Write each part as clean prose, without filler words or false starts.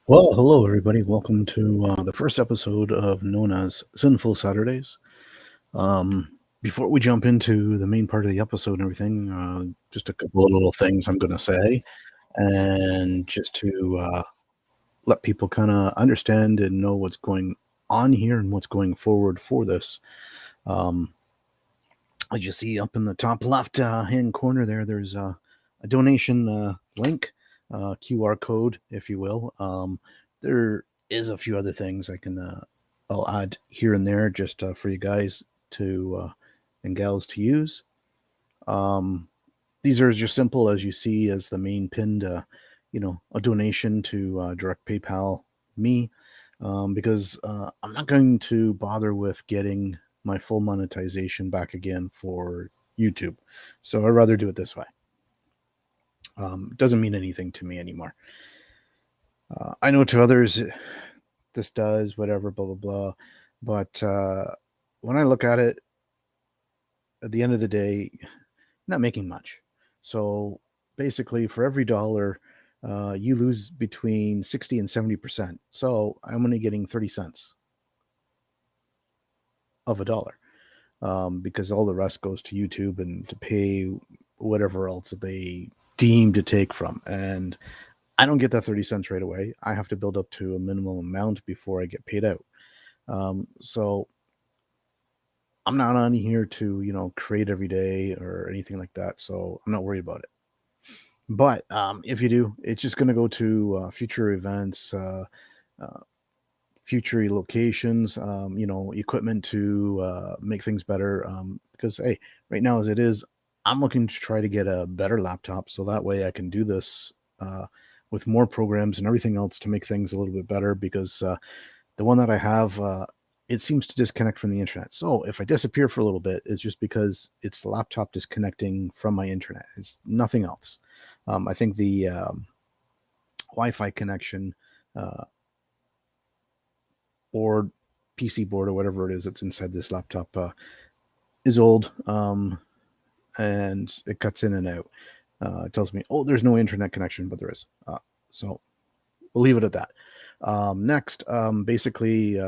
Well, hello everybody. Welcome to the first episode of known as Sinful Saturdays. Before we jump into the main part of the episode and everything, just a couple of little things I'm going to say, and just to let people kind of understand and know what's going on here and what's going forward for this. Um, as you see up in the top left hand corner there, there's a donation link, QR code, if you will. There is a few other things I'll add here and there just for you guys to and gals to use. Um, these are just simple as you see as the main pinned, a donation to direct PayPal me, because I'm not going to bother with getting my full monetization back again for YouTube. So I'd rather do it this way. It doesn't mean anything to me anymore. I know to others this does, whatever, blah, blah, blah. But when I look at it, at the end of the day, not making much. So basically, for every dollar, you lose between 60 and 70%. So I'm only getting 30 cents of a dollar, because all the rest goes to YouTube and to pay whatever else that they deem to take from. And I don't get that 30 cents right away. I have to build up to a minimum amount before I get paid out. So I'm not on here to, create every day or anything like that. So I'm not worried about it. But if you do, it's just going to go to future events, uh, future locations, equipment to make things better. Because, hey, right now as it is, I'm looking to try to get a better laptop so that way I can do this with more programs and everything else to make things a little bit better. Because the one that I have, it seems to disconnect from the internet. So if I disappear for a little bit, it's just because it's the laptop disconnecting from my internet. It's nothing else. I think the Wi-Fi connection uh, board, PC board, or whatever it is that's inside this laptop is old, and it cuts in and out. It tells me, oh, there's no internet connection, but there is. So we'll leave it at that. Next, basically,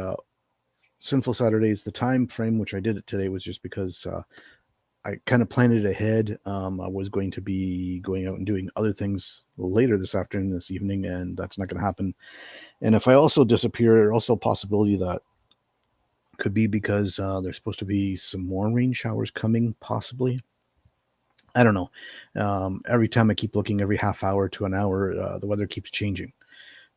Sinful Saturdays, the time frame which I did it today was just because I kind of planned it ahead. I was going to be going out and doing other things later this afternoon, this evening, and that's not going to happen. And if I also disappear, also a possibility that could be because there's supposed to be some more rain showers coming, possibly. I don't know. Every time I keep looking, every half hour to an hour, the weather keeps changing.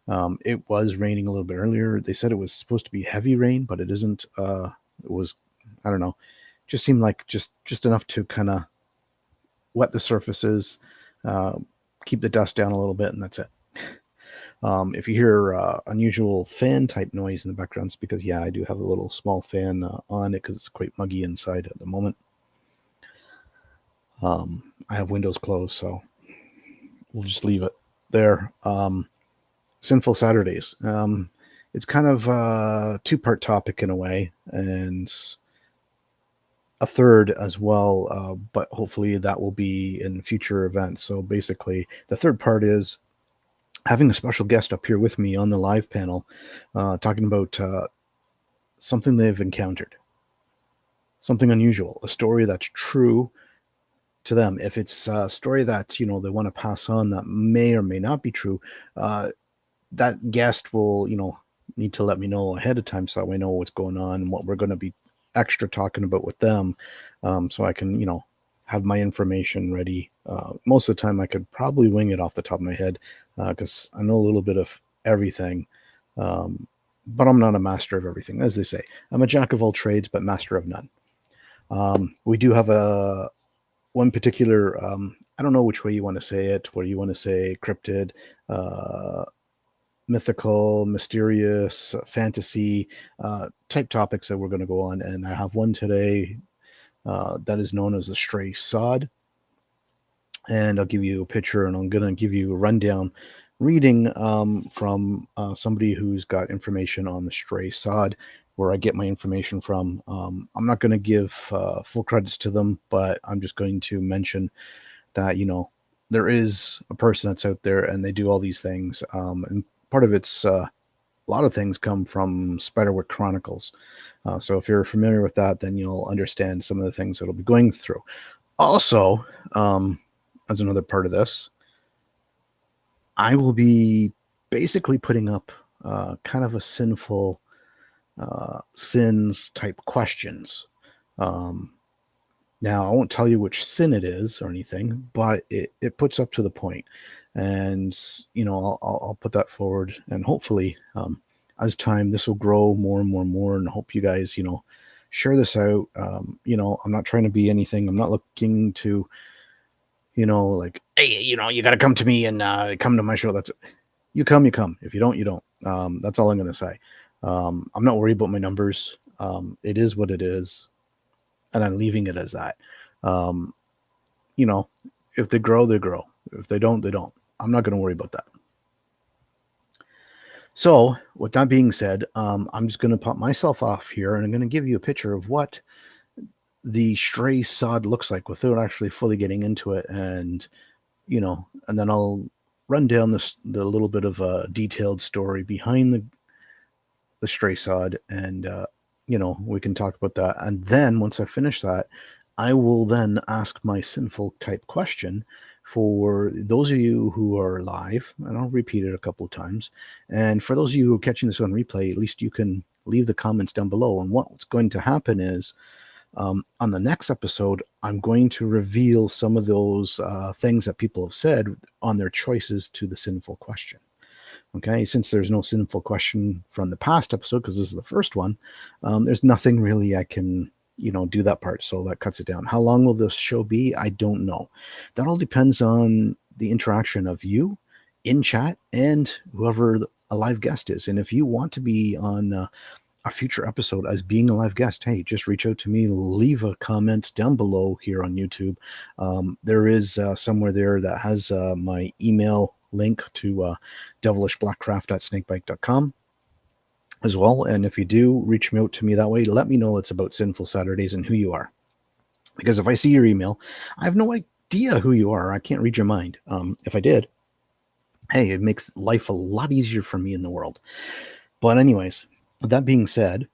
It was raining a little bit earlier. They said it was supposed to be heavy rain, but it isn't. It was, I don't know, just seemed like just enough to kind of wet the surfaces, uh, keep the dust down a little bit, and that's it. If you hear unusual fan type noise in the background, it's because, yeah, I do have a little small fan on it because it's quite muggy inside at the moment. I have windows closed, so we'll just leave it there. Sinful Saturdays. It's kind of a two-part topic in a way, and a third as well, but hopefully that will be in future events. So basically, the third part is having a special guest up here with me on the live panel, talking about something they've encountered, something unusual, a story that's true to them. If it's a story that they want to pass on that may or may not be true, that guest will need to let me know ahead of time so I know what's going on and what we're going to be extra talking about with them, so I can have my information ready. Most of the time I could probably wing it off the top of my head because I know a little bit of everything, but I'm not a master of everything. As they say, I'm a jack of all trades but master of none. We do have a one particular, I don't know which way you want to say it, what you want to say, cryptid, mythical, mysterious, fantasy type topics that we're going to go on. And I have one today that is known as the stray sod. And I'll give you a picture and I'm going to give you a rundown reading from somebody who's got information on the stray sod, where I get my information from. I'm not going to give full credits to them, but I'm just going to mention that, there is a person that's out there and they do all these things. And part of its a lot of things come from Spiderwick Chronicles. So if you're familiar with that, then you'll understand some of the things that will be going through. Also, as another part of this, I will be basically putting up kind of a sinful sins type questions. Um, Now, I won't tell you which sin it is or anything, but it puts up to the point. And, I'll put that forward. And hopefully, as time, this will grow more and more and more. And I hope you guys, share this out. I'm not trying to be anything. I'm not looking to, like, hey, you got to come to me and come to my show. That's you come, you come. If you don't, you don't. That's all I'm going to say. I'm not worried about my numbers. It is what it is, and I'm leaving it as that. Um, you know, if they grow, they grow. If they don't, they don't. I'm not going to worry about that. So, with that being said, I'm just going to pop myself off here, and I'm going to give you a picture of what the stray sod looks like without actually fully getting into it, and and then I'll run down the little bit of a detailed story behind the stray sod, and we can talk about that. And then once I finish that, I will then ask my sinful type question for those of you who are live, and I'll repeat it a couple of times. And for those of you who are catching this on replay, at least you can leave the comments down below. And what's going to happen is, on the next episode, I'm going to reveal some of those things that people have said on their choices to the sinful question. Okay, since there's no sinful question from the past episode, because this is the first one, there's nothing really I can, do that part. So that cuts it down. How long will this show be? I don't know. That all depends on the interaction of you in chat and whoever a live guest is. And if you want to be on a future episode as being a live guest, hey, just reach out to me, leave a comment down below here on YouTube. There is somewhere there that has my email link to devilishblackcraft@snakebite.com as well. And if you do reach me out to me that way, let me know it's about Sinful Saturdays and who you are. Because if I see your email, I have no idea who you are. I can't read your mind. If I did, hey, it makes life a lot easier for me in the world. But anyways, with that being said,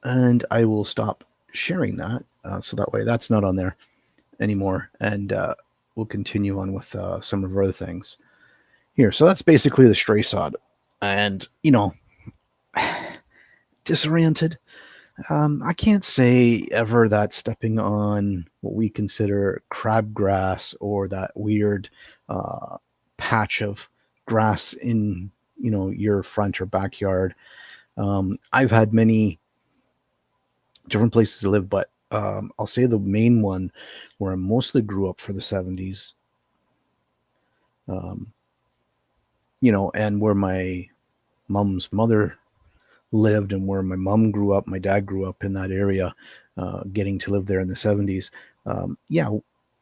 And I will stop sharing that, so that way that's not on there anymore, and we'll continue on with some of our other things here. So that's basically the stray sod, and disoriented. I can't say ever that stepping on what we consider crabgrass or that weird uh, patch of grass in your front or backyard. I've had many different places to live, but I'll say the main one where I mostly grew up for the 70s, um, and where my mom's mother lived and where my mom grew up, my dad grew up in that area, getting to live there in the 70s. Yeah,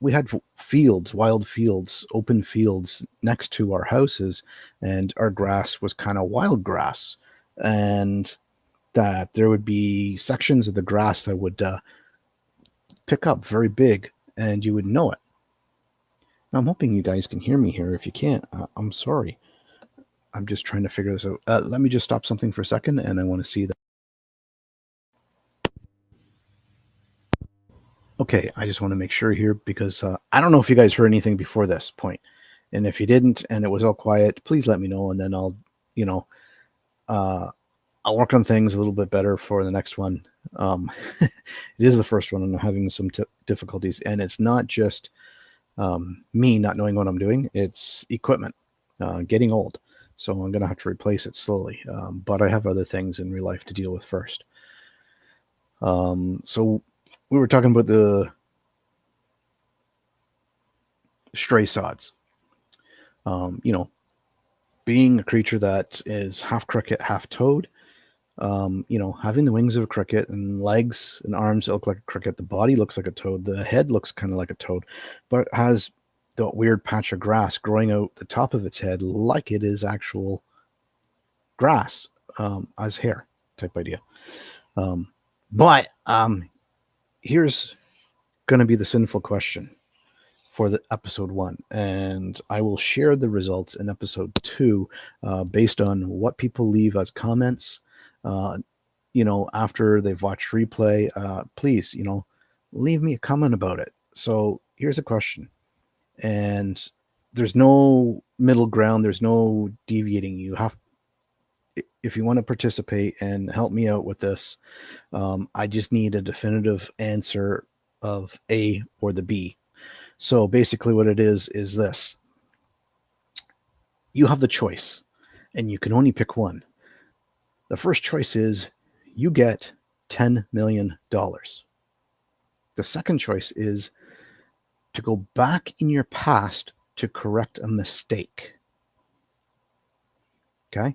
we had fields, wild fields, open fields next to our houses, and our grass was kind of wild grass. And that there would be sections of the grass that would pick up very big, and you would know it. Now, I'm hoping you guys can hear me here. If you can't, I'm sorry. I'm just trying to figure this out. Let me just stop something for a second, and I want to see that. Okay, I just want to make sure here because I don't know if you guys heard anything before this point. And if you didn't and it was all quiet, please let me know, and then you know, uh, I'll work on things a little bit better for the next one. It is the first one, and I'm having some difficulties, and it's not just me not knowing what I'm doing; it's equipment getting old, so I'm going to have to replace it slowly. But I have other things in real life to deal with first. So we were talking about the stray sods. You know, being a creature that is half cricket, half toad. Having the wings of a cricket and legs and arms that look like a cricket. The body looks like a toad. The head looks kind of like a toad, but has the weird patch of grass growing out the top of its head like it is actual grass, as hair type idea. But here's going to be the sinful question for the episode 1, and I will share the results in episode 2 based on what people leave as comments. After they've watched replay, please, leave me a comment about it. So here's a question, and there's no middle ground. There's no deviating. You have, if you want to participate and help me out with this, I just need a definitive answer of A or the B. So basically what it is this. You have the choice, and you can only pick one. The first choice is you get $10 million. The second choice is to go back in your past to correct a mistake. Okay?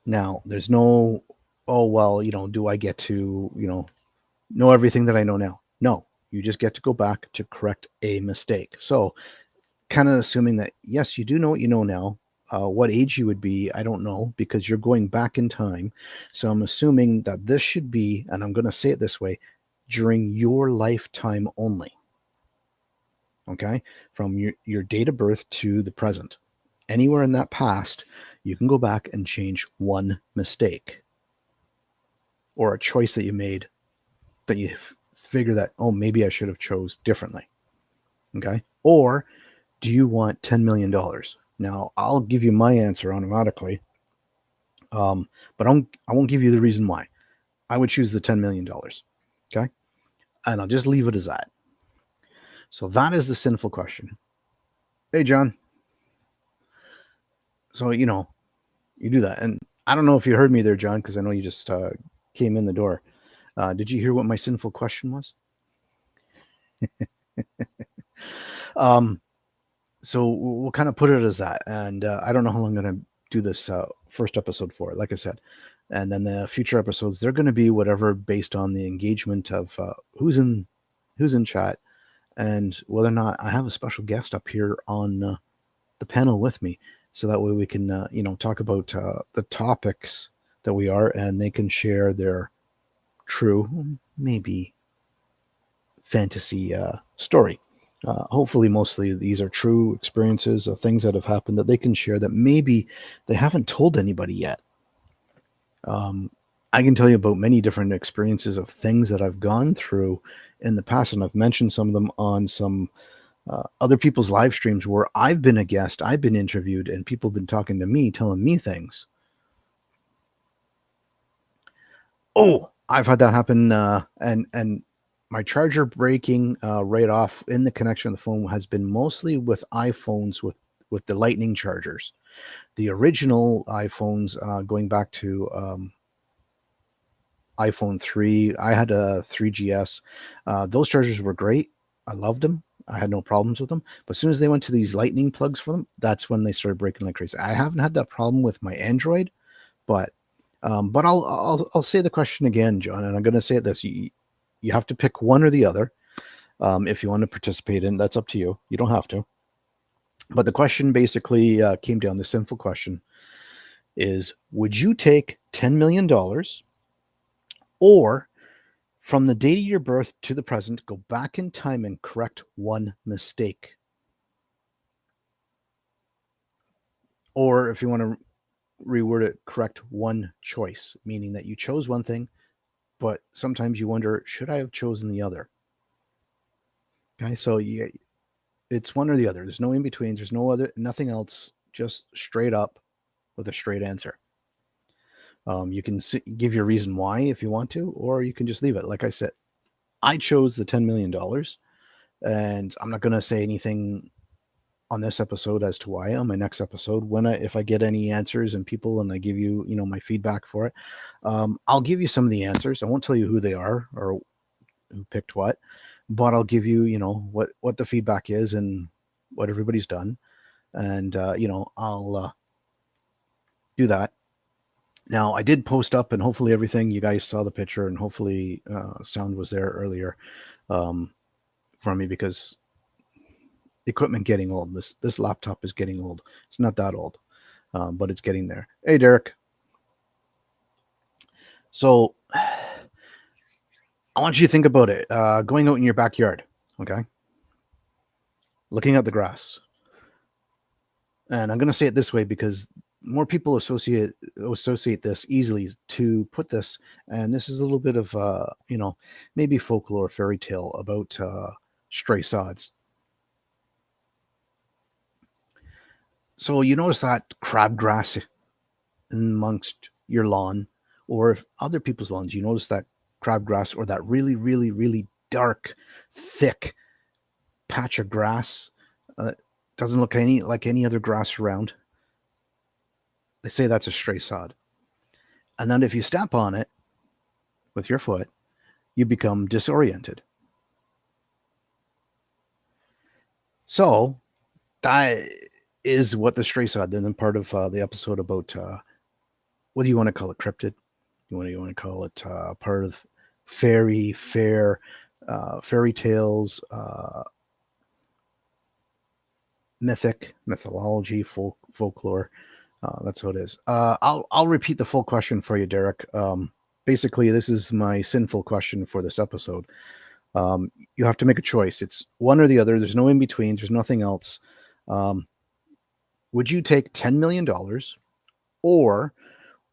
Now, there's no, oh, well, do I get to, know everything that I know now? No, you just get to go back to correct a mistake. So, kind of assuming that, yes, you do know what you know now. What age you would be, I don't know, because you're going back in time. So I'm assuming that this should be, and I'm going to say it this way, during your lifetime only. Okay? From your date of birth to the present. Anywhere in that past, you can go back and change one mistake or a choice that you made that you figure that, oh, maybe I should have chose differently. Okay? Or do you want $10 million? Now, I'll give you my answer automatically, but I won't give you the reason why. I would choose the $10 million. Okay? And I'll just leave it as that. So that is the sinful question. Hey, John. So, you do that. And I don't know if you heard me there, John, because I know you just came in the door. Did you hear what my sinful question was? So we'll kind of put it as that. And I don't know how long I'm going to do this first episode for, like I said. And then the future episodes, they're going to be whatever based on the engagement of who's in chat and whether or not I have a special guest up here on the panel with me. So that way we can, talk about the topics that we are, and they can share their true, maybe fantasy story. Hopefully, mostly these are true experiences of things that have happened that they can share that maybe they haven't told anybody yet. I can tell you about many different experiences of things that I've gone through in the past, and I've mentioned some of them on some other people's live streams where I've been a guest, I've been interviewed, and people have been talking to me, telling me things. Oh, I've had that happen, and my charger breaking right off in the connection of the phone has been mostly with iPhones with the Lightning chargers. The original iPhones, going back to iPhone 3. I had a 3GS. Those chargers were great. I loved them. I had no problems with them. But as soon as they went to these lightning plugs for them, that's when they started breaking like crazy. I haven't had that problem with my Android, but I'll say the question again, John, and I'm going to say it this: you have to pick one or the other. If you want to participate in, that's up to you. You don't have to. But the question basically came down. The simple question is: would you take $10 million, or from the date of your birth to the present, go back in time and correct one mistake? Or if you want to reword it, correct one choice, meaning that you chose one thing, but sometimes you wonder, should I have chosen the other? Okay, so it's one or the other. There's no in between. There's no other, nothing else. Just straight up with a straight answer. You can give your reason why if you want to, or you can just leave it. Like I said, I chose the $10 million, and I'm not going to say anything on this episode as to why. On my next episode, if I get any answers and people, and I give you my feedback for it, I'll give you some of the answers. I won't tell you who they are or who picked what, but I'll give you what the feedback is and what everybody's done, and I'll do that. Now, I did post up, and hopefully everything, you guys saw the picture, and hopefully sound was there earlier for me, because equipment getting old. This laptop is getting old. It's not that old, but it's getting there. Hey, Derek. So I want you to think about it. Going out in your backyard, okay? Looking at the grass. And I'm going to say it this way because more people associate this easily to put this, and this is a little bit of maybe folklore, fairy tale about stray sods. So you notice that crabgrass amongst your lawn, or if other people's lawns, you notice that crabgrass or that really, really, really dark, thick patch of grass, doesn't look like any other grass around. They say that's a stray sod. And then if you step on it with your foot, you become disoriented. So that is what the stray sod. Then part of the episode about what do you want to call it? Cryptid? You want to call it part of fairy tales, mythology, folklore. That's what it is. I'll repeat the full question for you, Derek. Basically, this is my sinful question for this episode. You have to make a choice. It's one or the other. There's no in between. There's nothing else. Would you take $10 million, or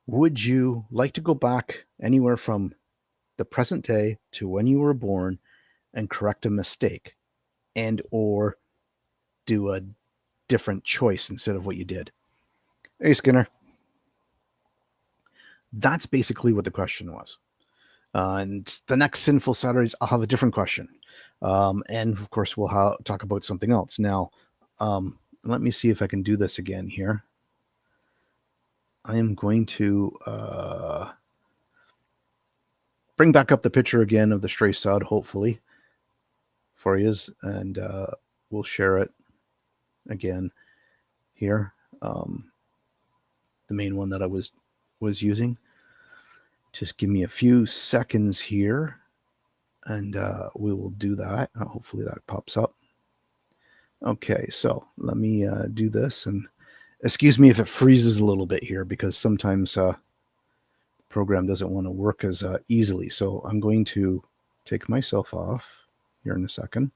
would you like to go back anywhere from the present day to when you were born and correct a mistake, and or do a different choice instead of what you did? Hey, Skinner. That's basically what the question was. And the next Sinful Saturdays, I'll have a different question. And of course, we'll talk about something else. Now, let me see if I can do this again here. I am going to bring back up the picture again of the stray sod, hopefully, for you, and we'll share it again here. The main one that I was using. Just give me a few seconds here, and we will do that. Hopefully that pops up. Okay, so let me do this, and excuse me if it freezes a little bit here, because sometimes the program doesn't want to work as easily. So I'm going to take myself off here in a second.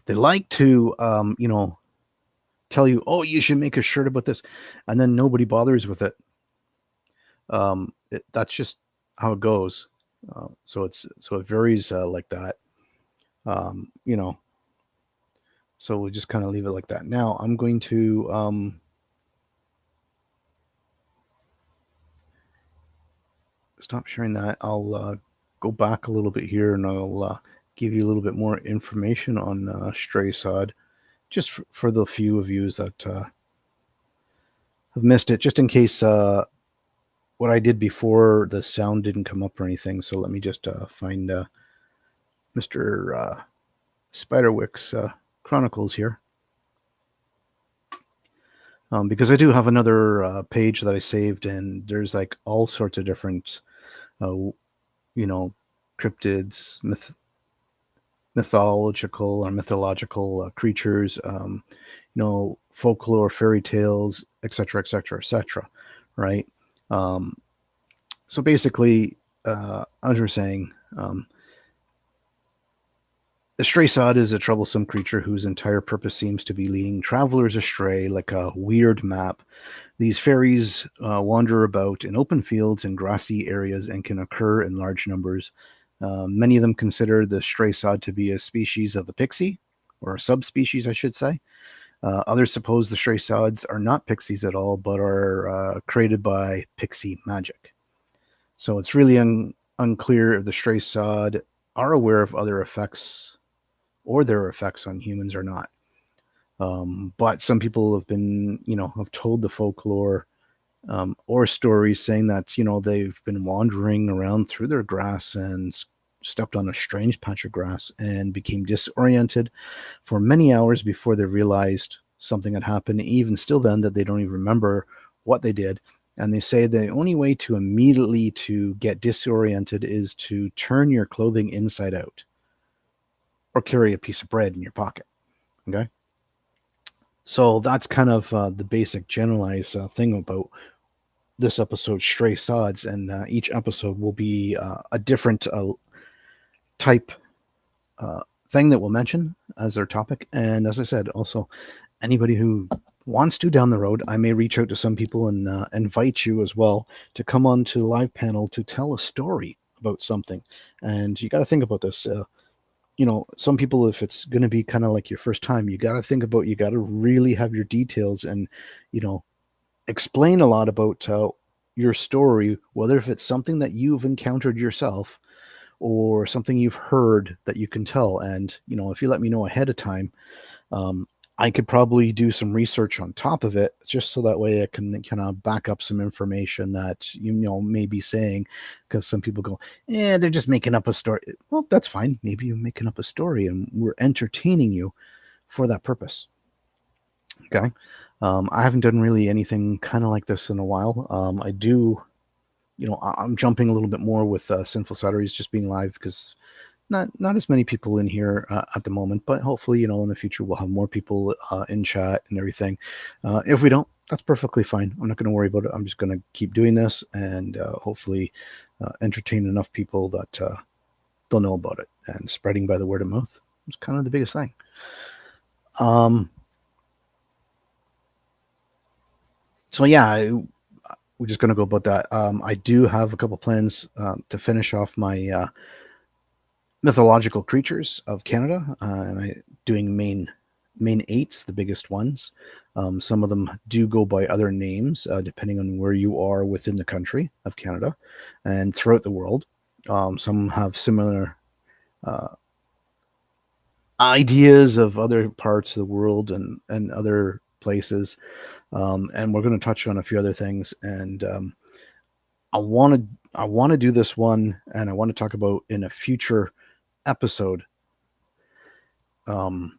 They like to, tell you, oh, you should make a shirt about this, and then nobody bothers with it. That's just how it goes. So it varies like that. You know, so we'll just kind of leave it like that. Now I'm going to stop sharing that. I'll go back a little bit here, and I'll give you a little bit more information on stray sod, just for the few of you that have missed it, just in case what I did before the sound didn't come up or anything. So let me just find Mr. Spiderwick's Chronicles here. Because I do have another page that I saved, and there's like all sorts of different, you know, cryptids, mythological creatures, folklore, fairy tales, etc., etc., etc. Right. So basically, as we're saying, the stray sod is a troublesome creature whose entire purpose seems to be leading travelers astray, like a weird map. These fairies wander about in open fields and grassy areas and can occur in large numbers. Many of them consider the stray sod to be a species of the pixie, or a subspecies, I should say. Others suppose the stray sods are not pixies at all, but are created by pixie magic. So it's really unclear if the stray sod are aware of other effects or their effects on humans or not. But some people have been, have told the folklore or stories saying that, they've been wandering around through their grass and stepped on a strange patch of grass and became disoriented for many hours before they realized something had happened. Even still then, that they don't even remember what they did. And they say the only way to immediately to get disoriented is to turn your clothing inside out or carry a piece of bread in your pocket. Okay. So that's kind of the basic generalized thing about this episode, Stray Sods. And each episode will be a different type thing that we'll mention as our topic. And as I said, also anybody who wants to down the road, I may reach out to some people and invite you as well to come on to the live panel to tell a story about something. And you got to think about this. Some people, if it's going to be kind of like your first time, you got to think about, you got to really have your details and, explain a lot about your story, whether if it's something that you've encountered yourself or something you've heard that you can tell. And, if you let me know ahead of time, I could probably do some research on top of it, just so that way I can kind of back up some information that, may be saying, because some people go, they're just making up a story. Well, that's fine. Maybe you're making up a story and we're entertaining you for that purpose. Okay. I haven't done really anything kind of like this in a while. I do, I'm jumping a little bit more with Sinful Saturdays just being live, because not as many people in here at the moment, but hopefully, in the future we'll have more people in chat and everything. If we don't, that's perfectly fine. I'm not going to worry about it. I'm just going to keep doing this and hopefully entertain enough people that they'll know about it, and spreading by the word of mouth is kind of the biggest thing. So yeah, we're just going to go about that. I do have a couple plans to finish off my mythological creatures of Canada, and I doing main 8s, the biggest ones. Some of them do go by other names, depending on where you are within the country of Canada and throughout the world. Some have similar ideas of other parts of the world and other places. And we're going to touch on a few other things. And I want to do this one, and I want to talk about in a future episode. And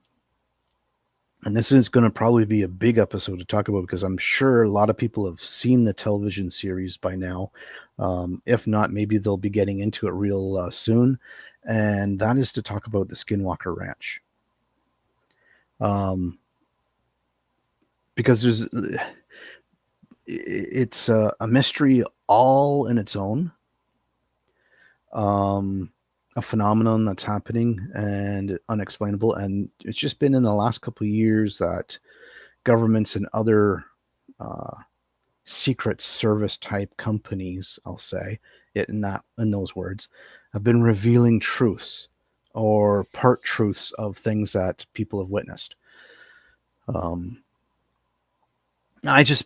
this is going to probably be a big episode to talk about, because I'm sure a lot of people have seen the television series by now. If not, maybe they'll be getting into it real soon. And that is to talk about the Skinwalker Ranch. Because it's a mystery all in its own. a phenomenon that's happening and unexplainable. And it's just been in the last couple of years that governments and other uh, secret service type companies, I'll say it in those words, have been revealing truths or part truths of things that people have witnessed. Um, I just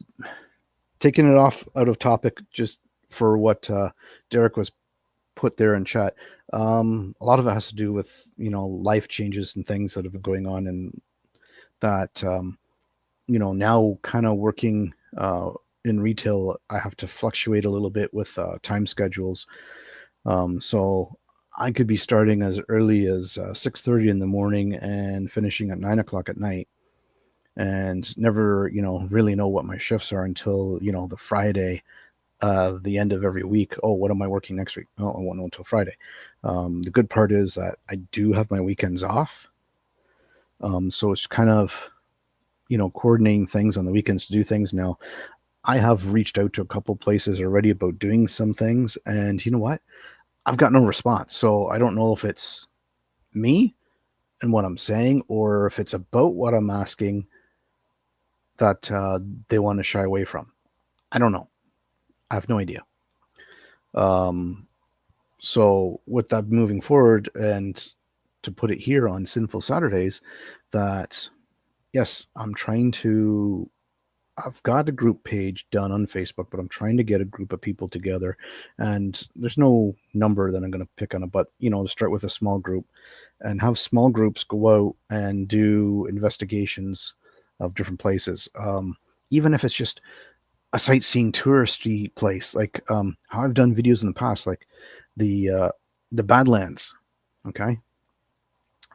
taking it off out of topic just for what Derek was put there in chat. A lot of it has to do with life changes and things that have been going on, and that now kind of working in retail, I have to fluctuate a little bit with time schedules. So I could be starting as early as 6:30 in the morning and finishing at 9 o'clock at night, and never really know what my shifts are until the Friday, the end of every week. Oh, what am I working next week? Oh, I won't know until Friday. The good part is that I do have my weekends off. So it's kind of, coordinating things on the weekends to do things. Now, I have reached out to a couple places already about doing some things, and you know what? I've got no response. So I don't know if it's me and what I'm saying, or if it's about what I'm asking that they want to shy away from. I don't know. I have no idea. Um, So with that moving forward, and to put it here on Sinful Saturdays, that yes, I've got a group page done on Facebook, but I'm trying to get a group of people together, and there's no number that I'm going to pick on it, but to start with a small group and have small groups go out and do investigations of different places. Even if it's just a sightseeing touristy place, like how I've done videos in the past, like the Badlands, okay.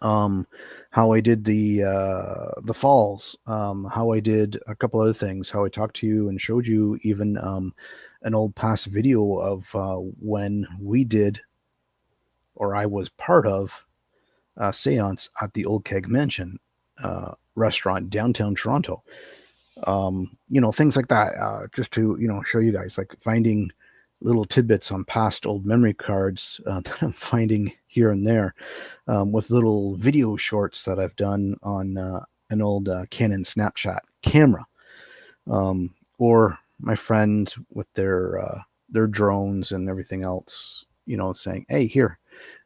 Um, how I did the falls, how I did a couple other things, how I talked to you and showed you even an old past video of when we did, or I was part of, a seance at the Old Keg Mansion restaurant downtown Toronto. Things like that, just to show you guys, like finding little tidbits on past old memory cards that I'm finding here and there, with little video shorts that I've done on an old Canon Snapchat camera, or my friend with their drones and everything else, saying, "Hey, here,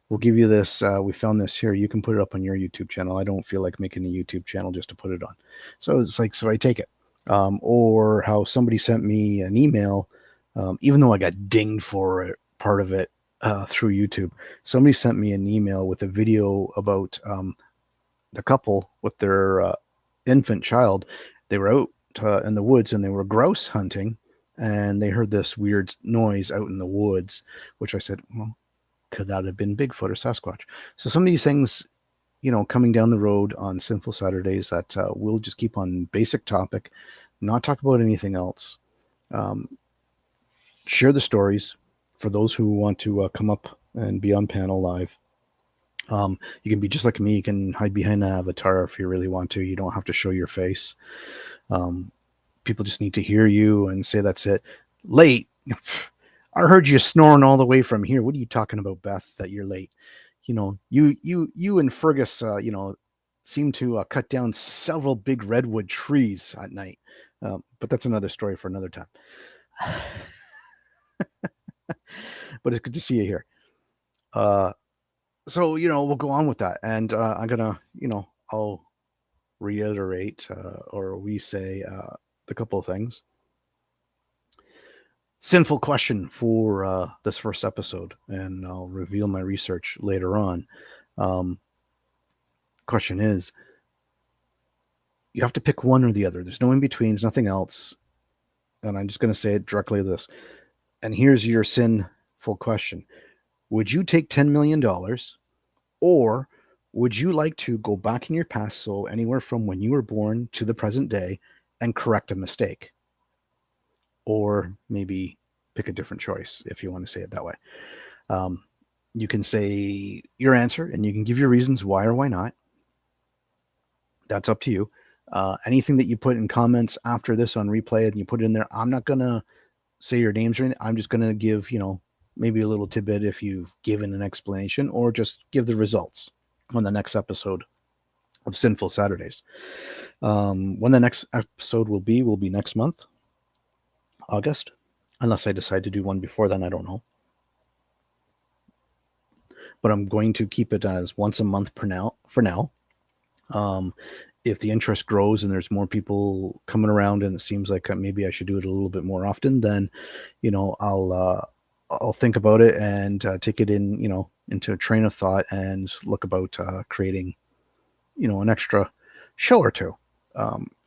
we'll give you this. We found this here. You can put it up on your YouTube channel. I don't feel like making a YouTube channel just to put it on." So it's like, so I take it. Or how somebody sent me an email, even though I got dinged for it, part of it through YouTube. Somebody sent me an email with a video about the couple with their infant child. They were out in the woods and they were grouse hunting, and they heard this weird noise out in the woods, which I said, well, could that have been Bigfoot or Sasquatch? So some of these things, coming down the road on Sinful Saturdays, that we'll just keep on basic topic, not talk about anything else. Um, Share the stories for those who want to come up and be on panel live. You can be just like me. You can hide behind an avatar if you really want to. You don't have to show your face. Um, People just need to hear you and say that's it. Late. I heard you snoring all the way from here. What are you talking about, Beth? That you're late? You and Fergus, seem to cut down several big redwood trees at night. But that's another story for another time. But it's good to see you here. So we'll go on with that, and I'm gonna, I'll reiterate, or we say the couple of things. Sinful question for this first episode, and I'll reveal my research later on. Um, Question is, you have to pick one or the other. There's no in betweens, nothing else. And I'm just going to say it directly this. And here's your sinful question: would you take $10 million, or would you like to go back in your past, so anywhere from when you were born to the present day, and correct a mistake? Or maybe pick a different choice if you want to say it that way. Um, you can say your answer and you can give your reasons why or why not. That's up to you. Anything that you put in comments after this on replay and you put it in there, I'm not going to say your names or anything. I'm just going to give, maybe a little tidbit if you've given an explanation, or just give the results on the next episode of Sinful Saturdays. When the next episode will be next month, August, unless I decide to do one before then, I don't know. But I'm going to keep it as once a month for now. If the interest grows and there's more people coming around and it seems like maybe I should do it a little bit more often, then, I'll think about it and take it in, into a train of thought and look about creating, an extra show or two.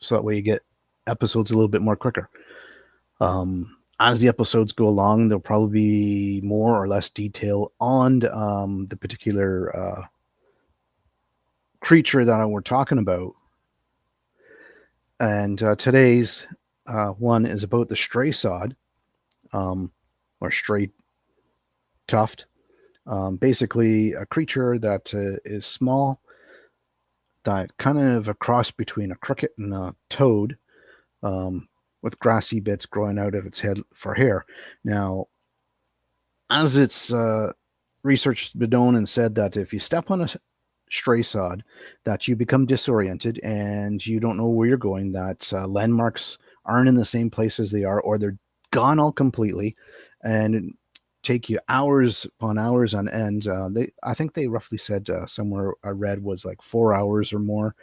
So that way you get episodes a little bit more quicker. As the episodes go along, there'll probably be more or less detail on the particular creature that we're talking about. And today's one is about the stray sod, or stray tuft. Basically, a creature that is small, that kind of a cross between a cricket and a toad, with grassy bits growing out of its head for hair. Now, as it's research has been known and said that if you step on a stray sod, that you become disoriented and you don't know where you're going, that landmarks aren't in the same place as they are, or they're gone all completely, and take you hours upon hours on end. I think they roughly said somewhere I read was like 4 hours or more,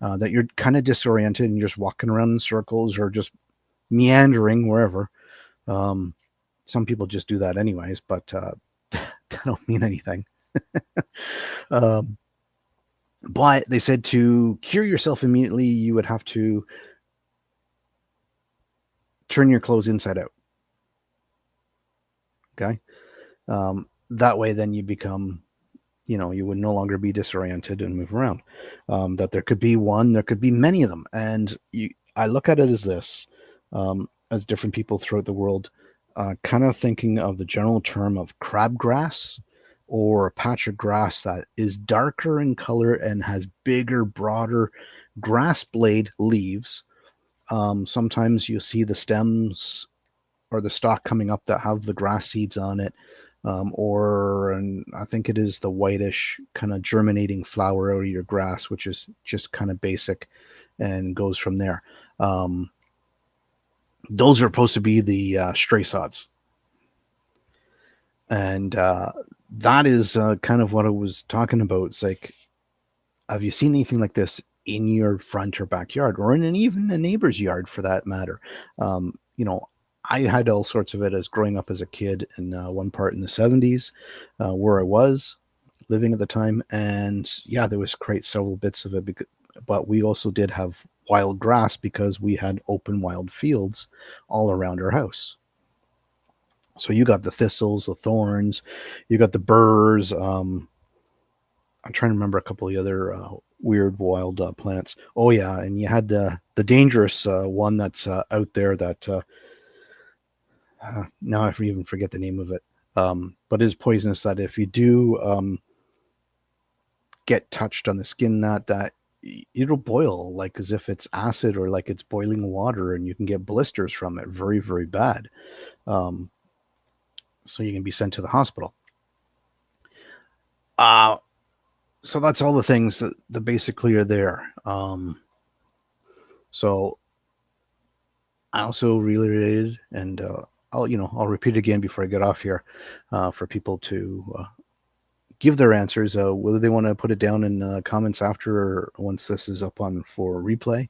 that you're kind of disoriented and you're just walking around in circles or just meandering wherever. Some people just do that anyways, but that don't mean anything. But they said to cure yourself immediately, you would have to turn your clothes inside out. Okay. That way, then you become, you would no longer be disoriented and move around. That there could be one, there could be many of them. And I look at it as this, as different people throughout the world, kind of thinking of the general term of crabgrass, or a patch of grass that is darker in color and has bigger, broader grass blade leaves. Sometimes you see the stems or the stalk coming up that have the grass seeds on it, and I think it is the whitish kind of germinating flower out of your grass, which is just kind of basic and goes from there. Those are supposed to be the stray sods. And that is kind of what I was talking about. It's like, have you seen anything like this in your front or backyard, or in even a neighbor's yard for that matter? I had all sorts of it as growing up as a kid in one part in the 70s, where I was living at the time. And yeah, there was quite several bits of it, but we also did have wild grass because we had open wild fields all around our house. So you got the thistles, the thorns, you got the burrs. I'm trying to remember a couple of the other weird wild plants. Oh yeah, and you had the dangerous one that's out there that now I even forget the name of it. But is poisonous, that if you do get touched on the skin, that it'll boil like as if it's acid or like it's boiling water, and you can get blisters from it, very, very bad. So you can be sent to the hospital. So that's all the things that basically are there. So I also really related, and I'll repeat again before I get off here, for people to give their answers, whether they want to put it down in the comments after or once this is up on for replay.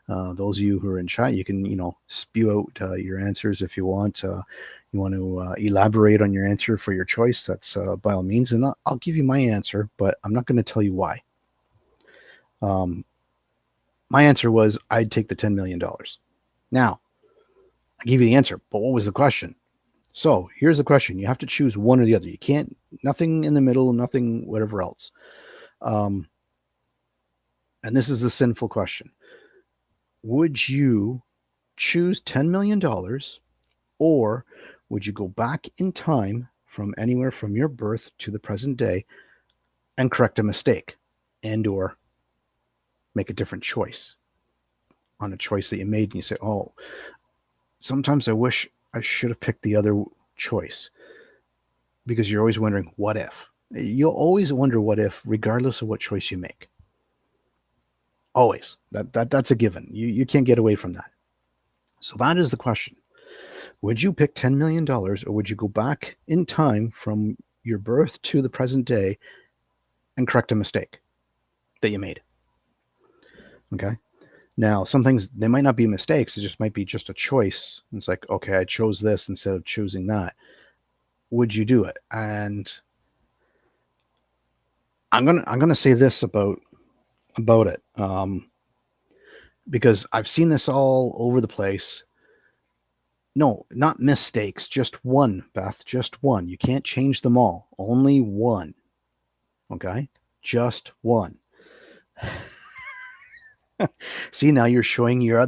Those of you who are in chat, you can, spew out your answers if you want. You want to elaborate on your answer for your choice, that's by all means. And I'll give you my answer, but I'm not going to tell you why. My answer was I'd take the $10 million. Now, I gave you the answer, but what was the question? So here's the question. You have to choose one or the other. You can't, nothing in the middle, nothing, whatever else. And this is the sinful question. Would you choose $10 million, or would you go back in time from anywhere from your birth to the present day and correct a mistake and or make a different choice on a choice that you made, and you say, oh, sometimes I wish I should have picked the other choice. because you're always wondering, what if? You'll always wonder what if, regardless of what choice you make. Always. That's a given. You can't get away from that. So that is the question. Would you pick $10 million, or would you go back in time from your birth to the present day and correct a mistake that you made? Okay. Now, some things, they might not be mistakes. It just might be just a choice. It's like, okay, I chose this instead of choosing that. Would you do it? And I'm gonna say this about it, because I've seen this all over the place. No, not mistakes, just one, Beth, just one. You can't change them all. Only one. Okay? Just one. See, now you're showing your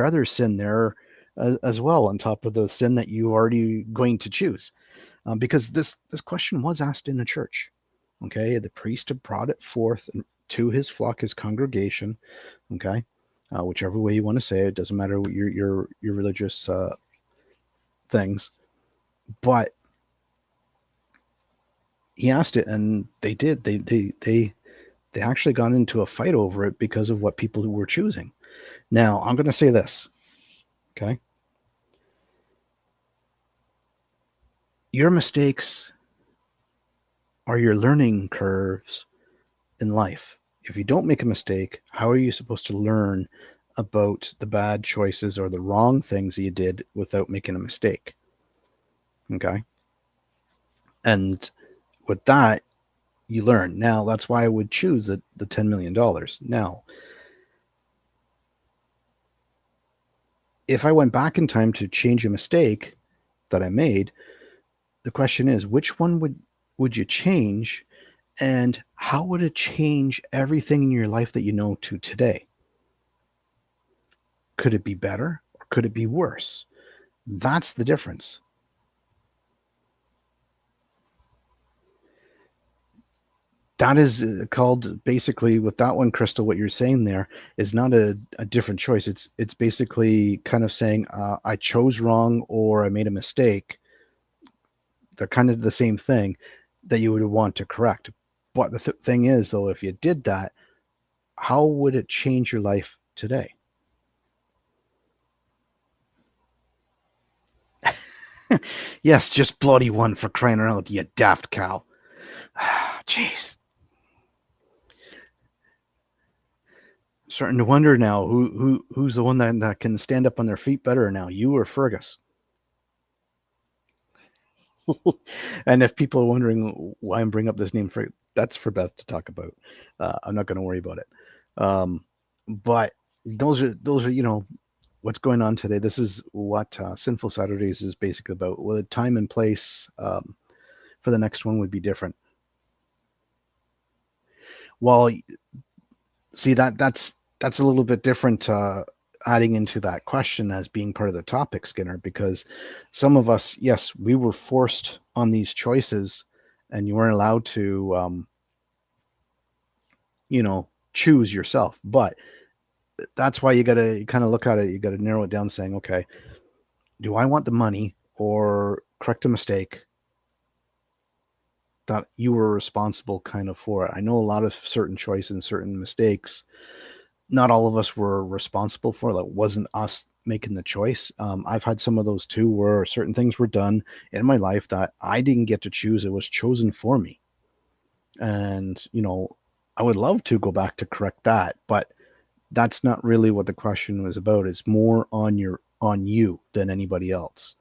other sin there, as well, on top of the sin that you already going to choose, because this question was asked in the church. Okay, the priest had brought it forth to his flock, his congregation. Okay, whichever way you want to say it, doesn't matter what your religious things, but he asked it, and they did. They actually got into a fight over it because of what people were choosing. Now, I'm going to say this, okay? Your mistakes are your learning curves in life. If you don't make a mistake, how are you supposed to learn about the bad choices or the wrong things that you did without making a mistake? Okay? And with that, you learn. Now, that's why I would choose the $10 million. Now, if I went back in time to change a mistake that I made, the question is, which one would you change, and how would it change everything in your life that you know to today? Could it be better, or could it be worse? That's the difference. That is called, basically, with that one, Crystal, what you're saying there is not a different choice. It's basically kind of saying, I chose wrong or I made a mistake. They're kind of the same thing that you would want to correct. But the thing is, though, if you did that, how would it change your life today? Yes, just bloody one, for crying out, you daft cow. Jeez. Starting to wonder now who's the one that can stand up on their feet better now, you or Fergus? And if people are wondering why I'm bringing up this name, for that's for Beth to talk about. I'm not going to worry about it. But those are what's going on today. This is what Sinful Saturdays is basically about. Well, the time and place for the next one would be different. Well, see, that's a little bit different, adding into that question as being part of the topic, Skinner, because some of us, yes, we were forced on these choices, and you weren't allowed to, choose yourself. But that's why you got to kind of look at it. You got to narrow it down, saying, okay, do I want the money or correct a mistake that you were responsible kind of for it? I know a lot of certain choices and certain mistakes, not all of us were responsible for. That wasn't us making the choice. I've had some of those too, where certain things were done in my life that I didn't get to choose. It was chosen for me. And, I would love to go back to correct that, but that's not really what the question was about. It's more on you than anybody else.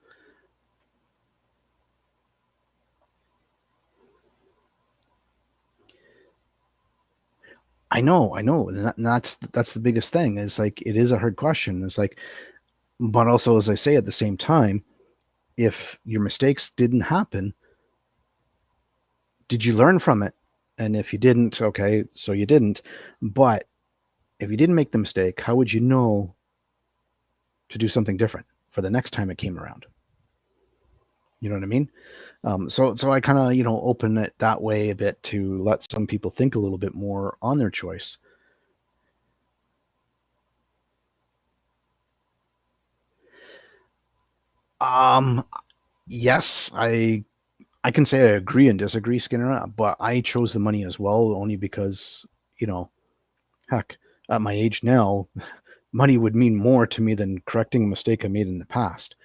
I know. And that's the biggest thing. Is like, it is a hard question. It's like, but also, as I say, at the same time, if your mistakes didn't happen, did you learn from it? And if you didn't, okay, so you didn't. But if you didn't make the mistake, how would you know to do something different for the next time it came around? You know what I mean? So I kind of, open it that way a bit to let some people think a little bit more on their choice. Um, yes, I I can say I agree and disagree, Skinner, but I chose the money as well, only because, you know, heck, at my age now, money would mean more to me than correcting a mistake I made in the past.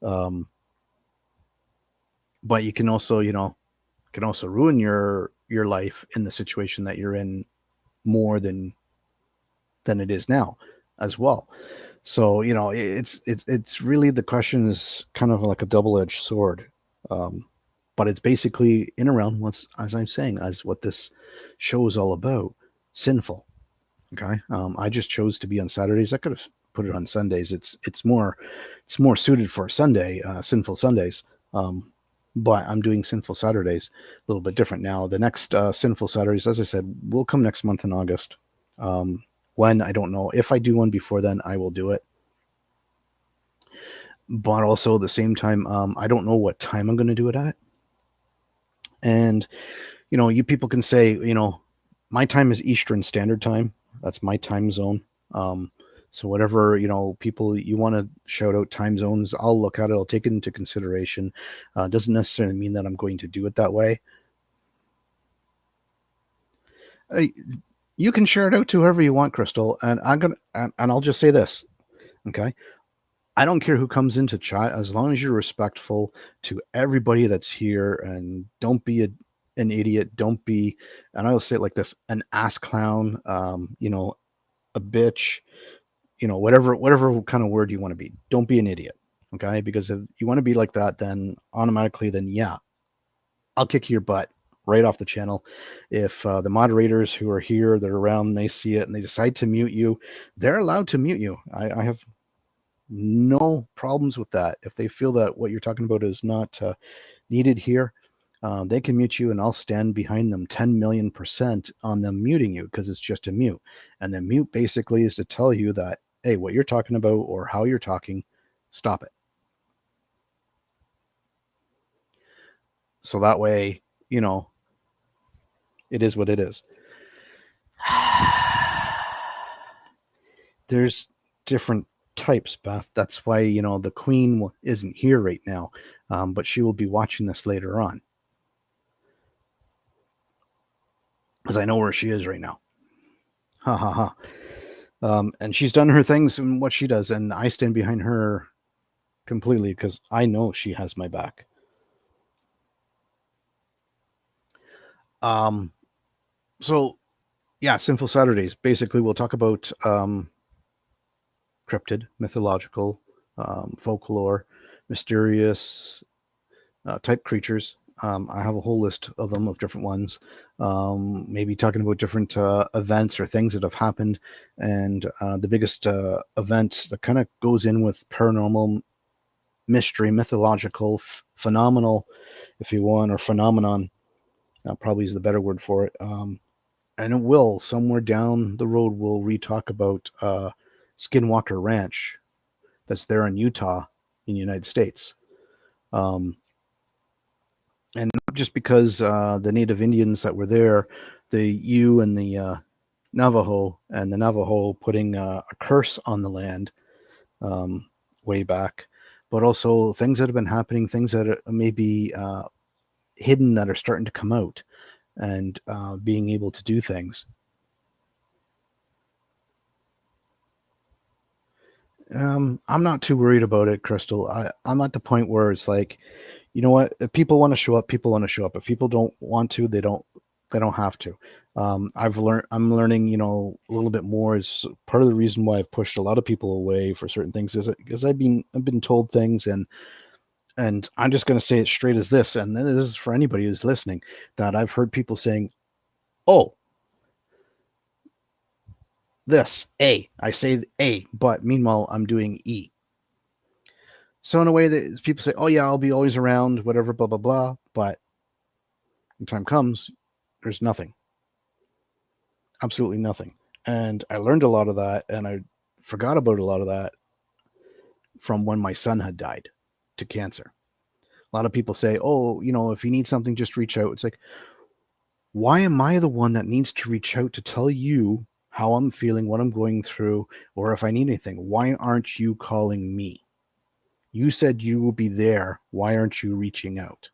Um, but you can also, can also ruin your life in the situation that you're in more than it is now as well. So, it's really, the question is kind of like a double-edged sword. Um, but it's basically in around what's, as I'm saying, as what this show is all about, sinful. Okay. I just chose to be on Saturdays. I could have put it on Sundays. It's more suited for Sunday, sinful Sundays. Um, but I'm doing sinful Saturdays a little bit different now. The next sinful Saturdays, as I said, will come next month in August. Um, when, I don't know. If I do one before then, I will do it. But also at the same time, I don't know what time I'm going to do it at. And you people can say, my time is Eastern Standard Time. That's my time zone. Um, so whatever, people you want to shout out time zones, I'll look at it. I'll take it into consideration. Doesn't necessarily mean that I'm going to do it that way. Uh, you can share it out to whoever you want, Crystal. And and I'll just say this, okay? I don't care who comes into chat, as long as you're respectful to everybody that's here, and don't be an idiot. Don't be, and I'll say it like this: an ass clown, a bitch, whatever kind of word you want to be. Don't be an idiot, okay? Because if you want to be like that, then automatically, then yeah, I'll kick your butt right off the channel. If the moderators who are here, that are around, they see it and they decide to mute you, they're allowed to mute you. I have no problems with that. If they feel that what you're talking about is not needed here, they can mute you, and I'll stand behind them 10 million% on them muting you, because it's just a mute. And the mute basically is to tell you that, hey, what you're talking about or how you're talking, stop it. So that way, it is what it is. There's different types, Beth. That's why, the queen isn't here right now, but she will be watching this later on, because I know where she is right now. Ha ha ha. And she's done her things and what she does, and I stand behind her completely, because I know she has my back. So yeah, Sinful Saturdays. Basically, we'll talk about cryptid, mythological, folklore, mysterious type creatures. I have a whole list of them, of different ones. Maybe talking about different events or things that have happened. And the biggest event that kind of goes in with paranormal, mystery, mythological, phenomenal, if you want, or phenomenon, probably is the better word for it. And it will, somewhere down the road, we'll re-talk about Skinwalker Ranch that's there in Utah in the United States. And not just because the native Indians that were there, the Ute and the Navajo putting a curse on the land way back, but also things that have been happening, things that are maybe hidden, that are starting to come out, and being able to do things. I'm not too worried about it, Crystal. I'm at the point where it's like, you know what? If people want to show up, people want to show up. If people don't want to, they don't have to. I'm learning, a little bit more. Is part of the reason why I've pushed a lot of people away for certain things, is because I've been told things, and I'm just going to say it straight as this, and then this is for anybody who's listening, that I've heard people saying, "Oh, this A." I say A, but meanwhile I'm doing E. So in a way that people say, "Oh yeah, I'll be always around, whatever, blah blah blah," but when time comes, there's nothing, absolutely nothing. And I learned a lot of that, and I forgot about a lot of that from when my son had died to cancer. A lot of people say, "Oh, if you need something, just reach out." It's like, why am I the one that needs to reach out to tell you how I'm feeling, what I'm going through, or if I need anything? Why aren't you calling me? You said you will be there. Why aren't you reaching out?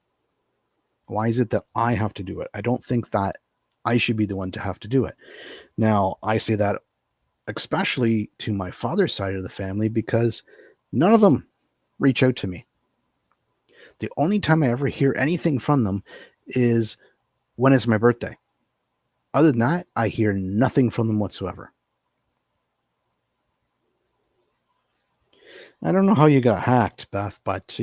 Why is it that I have to do it? I don't think that I should be the one to have to do it. Now, I say that especially to my father's side of the family because none of them reach out to me. The only time I ever hear anything from them is when it's my birthday. Other than that, I hear nothing from them whatsoever. I don't know how you got hacked, Beth, but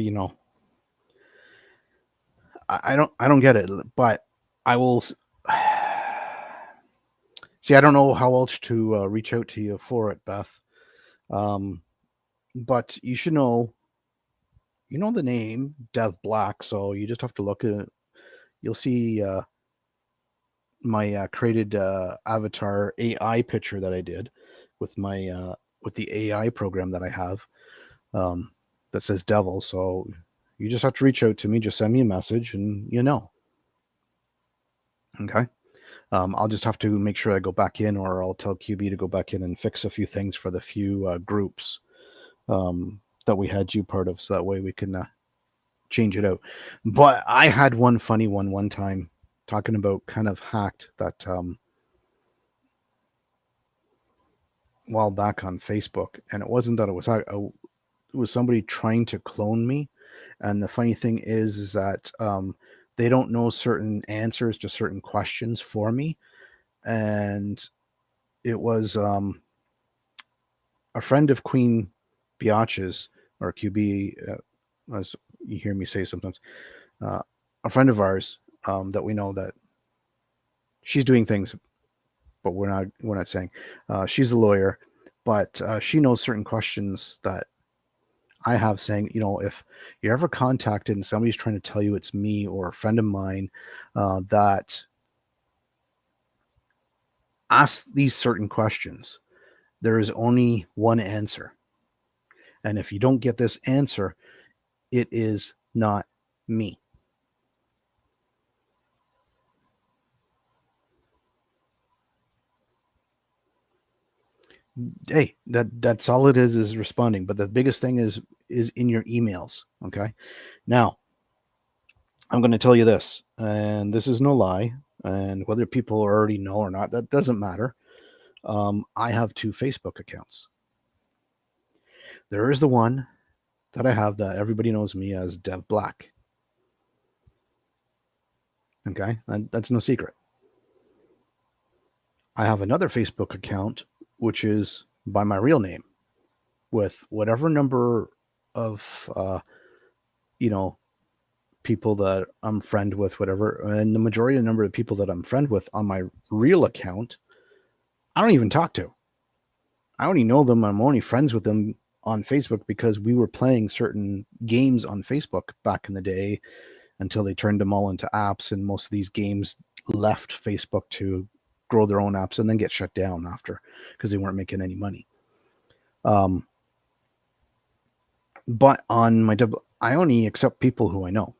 I don't get it. But I will see. I don't know how else to reach out to you for it, Beth. Um, but you should know. You know the name Dev Black, so you just have to look at. You'll see my created avatar AI picture that I did with the AI program that I have that says Devil. So you just have to reach out to me. Just send me a message, and okay. I'll just have to make sure I go back in, or I'll tell QB to go back in and fix a few things for the few groups that we had you part of, so that way we can change it out. But I had one funny one time talking about kind of hacked that while back on Facebook, and it wasn't that it was somebody trying to clone me. And the funny thing is that they don't know certain answers to certain questions for me, and it was a friend of Queen Biatch's, or QB, as you hear me say sometimes, uh, a friend of ours that we know that she's doing things, but we're not saying she's a lawyer, but she knows certain questions that I have, saying, if you're ever contacted and somebody's trying to tell you it's me or a friend of mine, that ask these certain questions, there is only one answer. And if you don't get this answer, it is not me. Hey, that's all it is responding. But the biggest thing is in your emails. Okay. Now, I'm going to tell you this, and this is no lie. And whether people already know or not, that doesn't matter. I have two Facebook accounts. There is the one that I have that everybody knows me as Dev Black. Okay, that's no secret. I have another Facebook account which is by my real name, with whatever number of you know people that I'm friend with, whatever, and the majority of the number of people that I'm friend with on my real account, I don't even talk to. I only know them. I'm only friends with them on Facebook because we were playing certain games on Facebook back in the day until they turned them all into apps. And most of these games left Facebook to grow their own apps and then get shut down after because they weren't making any money. But on my I only accept people who I know.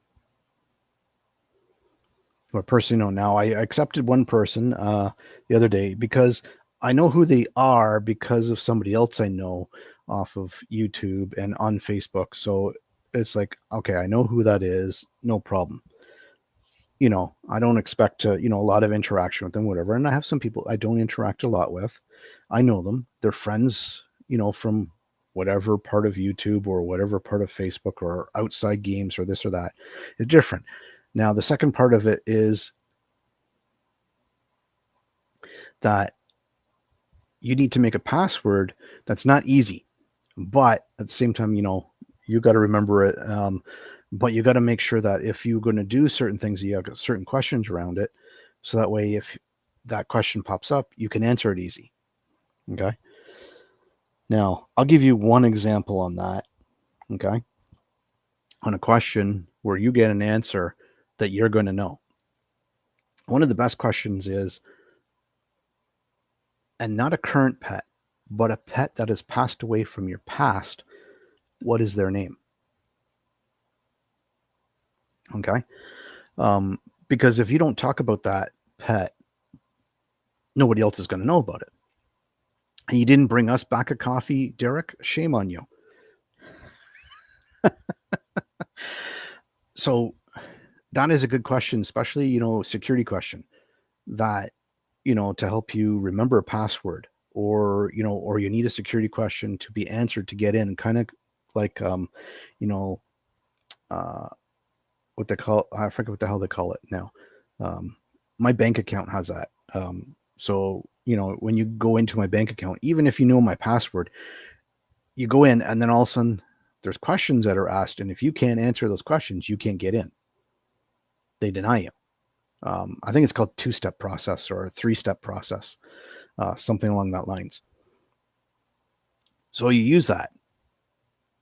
Or person, now I accepted one person the other day because I know who they are because of somebody else I know off of YouTube and on Facebook. So it's like, okay, I know who that is, no problem. I don't expect to, a lot of interaction with them, whatever. And I have some people I don't interact a lot with. I know them. They're friends, from whatever part of YouTube or whatever part of Facebook or outside games or this or that. It's different. Now, the second part of it is that you need to make a password that's not easy, but at the same time, you got to remember it. But you got to make sure that if you're going to do certain things, you have certain questions around it. So that way, if that question pops up, you can answer it easy. Okay. Now, I'll give you one example on that. Okay. On a question where you get an answer that you're going to know. One of the best questions is, and not a current pet, but a pet that has passed away from your past, what is their name? Okay. Because if you don't talk about that pet, nobody else is going to know about it. And you didn't bring us back a coffee, Derek. Shame on you. So That is a good question, especially, security question that, to help you remember a password, or you need a security question to be answered to get in, kind of like, you know, uh, what they call, I forget what the hell they call it now. Um, my bank account has that. So, when you go into my bank account, even if you know my password, you go in and then all of a sudden there's questions that are asked. And if you can't answer those questions, you can't get in. They deny you. I think it's called two-step process or a three-step process, something along that lines. So you use that,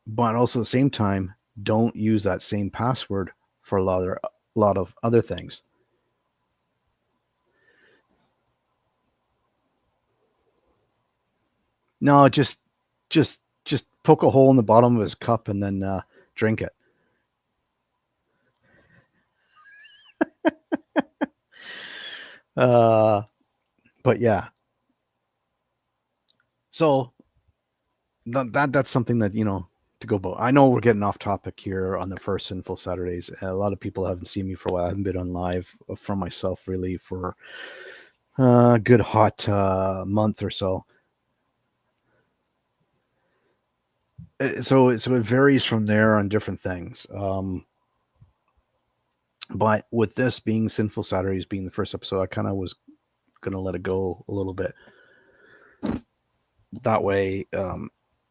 but also at the same time, don't use that same password for a lot of other things. No, just poke a hole in the bottom of his cup and then drink it. Uh, but yeah, so that's something that to go about. I know we're getting off topic here on the first Sinful Saturdays. A lot of people haven't seen me for a while. I haven't been on live for myself really for a good hot month or so. So it varies from there on different things. But with this being Sinful Saturdays being the first episode, I kind of was gonna let it go a little bit. That way,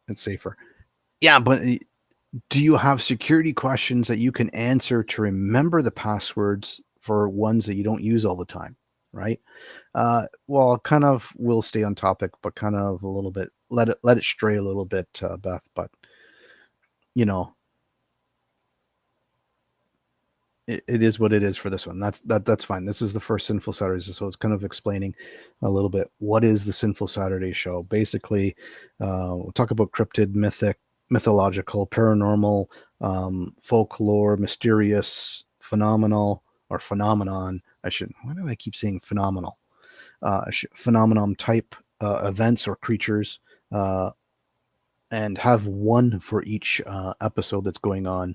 it's safer. Yeah, but do you have security questions that you can answer to remember the passwords for ones that you don't use all the time? Right. Well, kind of we'll stay on topic, but kind of a little bit let it stray a little bit, Beth. But you know, it is what it is for this one. That's fine. This is the first Sinful Saturdays, so it's kind of explaining a little bit what is the Sinful Saturday show. Basically, we'll talk about cryptid, mythological, paranormal, folklore, mysterious, phenomenal or phenomenon. I should. Why do I keep saying phenomenal? Phenomenon type events or creatures, and have one for each episode that's going on.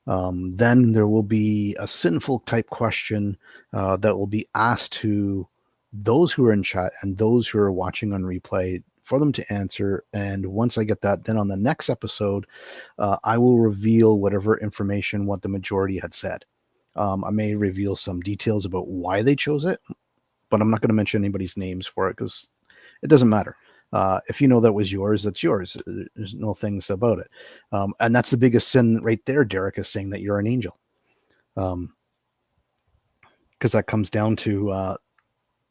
Then there will be a sinful type question that will be asked to those who are in chat and those who are watching on replay for them to answer. And once I get that, then on the next episode, I will reveal whatever information what the majority had said. I may reveal some details about why they chose it, but I'm not going to mention anybody's names for it because it doesn't matter. If you know that was yours, that's yours. There's no things about it. And that's the biggest sin right there, Derek, is saying that you're an angel. Because that comes down to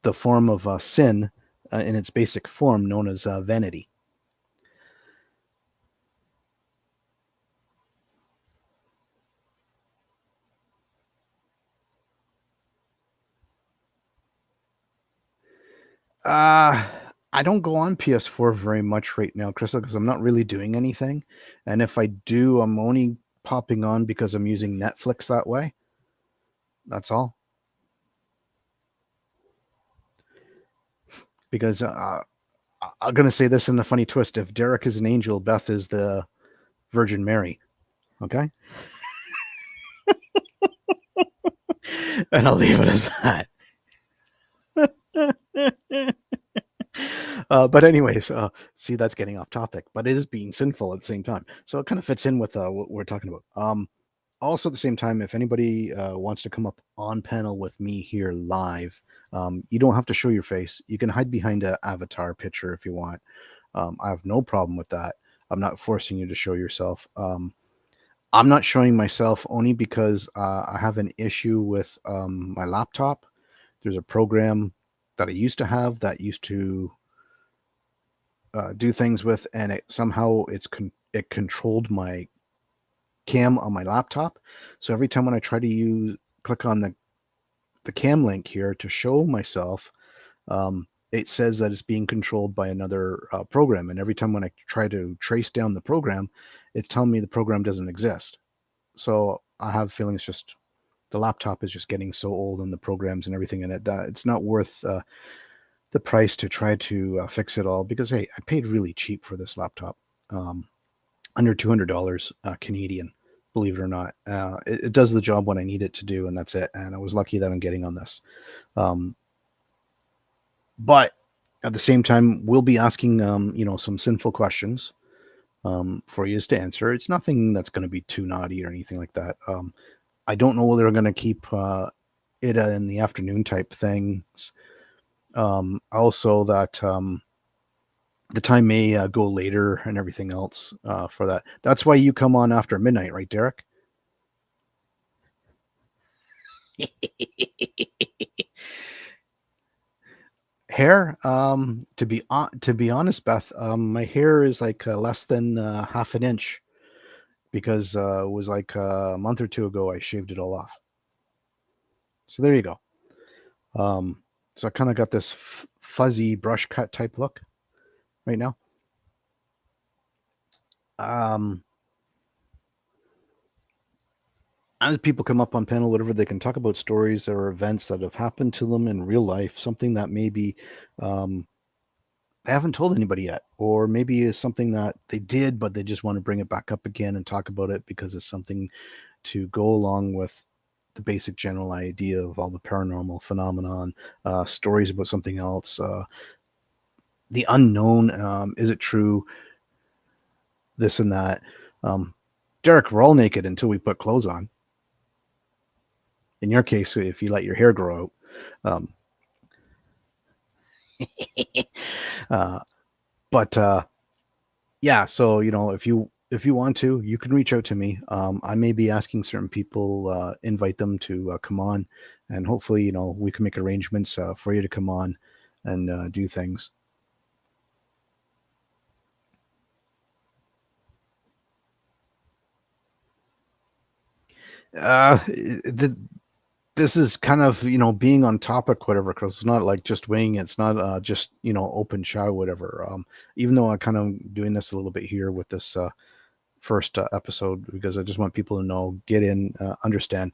the form of sin in its basic form known as vanity. Uh, I don't go on PS4 very much right now, Crystal, because I'm not really doing anything. And if I do, I'm only popping on because I'm using Netflix that way. That's all. Because I'm going to say this in a funny twist. If Derek is an angel, Beth is the Virgin Mary. Okay. And I'll leave it as that. But anyways, see, that's getting off topic, but it is being sinful at the same time. So it kind of fits in with what we're talking about. Also, at the same time, if anybody wants to come up on panel with me here live, you don't have to show your face. You can hide behind an avatar picture if you want. I have no problem with that. I'm not forcing you to show yourself. I'm not showing myself only because I have an issue with my laptop. There's a program that I used to have that used to do things with, and it somehow it controlled my cam on my laptop. So every time when I try to click on the cam link here to show myself, it says that it's being controlled by another program. And every time when I try to trace down the program, it's telling me the program doesn't exist. So I have a feeling it's just the laptop is just getting so old and the programs and everything in it that it's not worth the price to try to fix it all, because hey, I paid really cheap for this laptop, under $200 Canadian. believe it or not. It does the job when I need it to do, and that's it. And I was lucky that I'm getting on this. Um, but at the same time, we'll be asking, some sinful questions for you to answer. It's nothing that's going to be too naughty or anything like that. I don't know whether they're going to keep it in the afternoon type things. Also, that the time may go later and everything else for that. That's why you come on after midnight, right, Derek? Hair, to be honest, Beth, my hair is like less than half an inch because it was like a month or two ago I shaved it all off. So there you go. So I kind of got this fuzzy brush cut type look right now. Um, as people come up on panel, whatever, they can talk about stories or events that have happened to them in real life, something that maybe um, they haven't told anybody yet, or maybe is something that they did, but they just want to bring it back up again and talk about it because it's something to go along with the basic general idea of all the paranormal phenomenon, stories about something else, the unknown. Is it true? This and that. Um, Derek, we're all naked until we put clothes on. In your case, if you let your hair grow out. Uh, but yeah, so if you want to, you can reach out to me. I may be asking certain people, invite them to come on, and hopefully, we can make arrangements for you to come on and do things. This is kind of being on topic, whatever, because it's not like just winging it. It's not just open show, whatever. Even though I'm kind of doing this a little bit here with this first episode, because I just want people to know, get in, understand.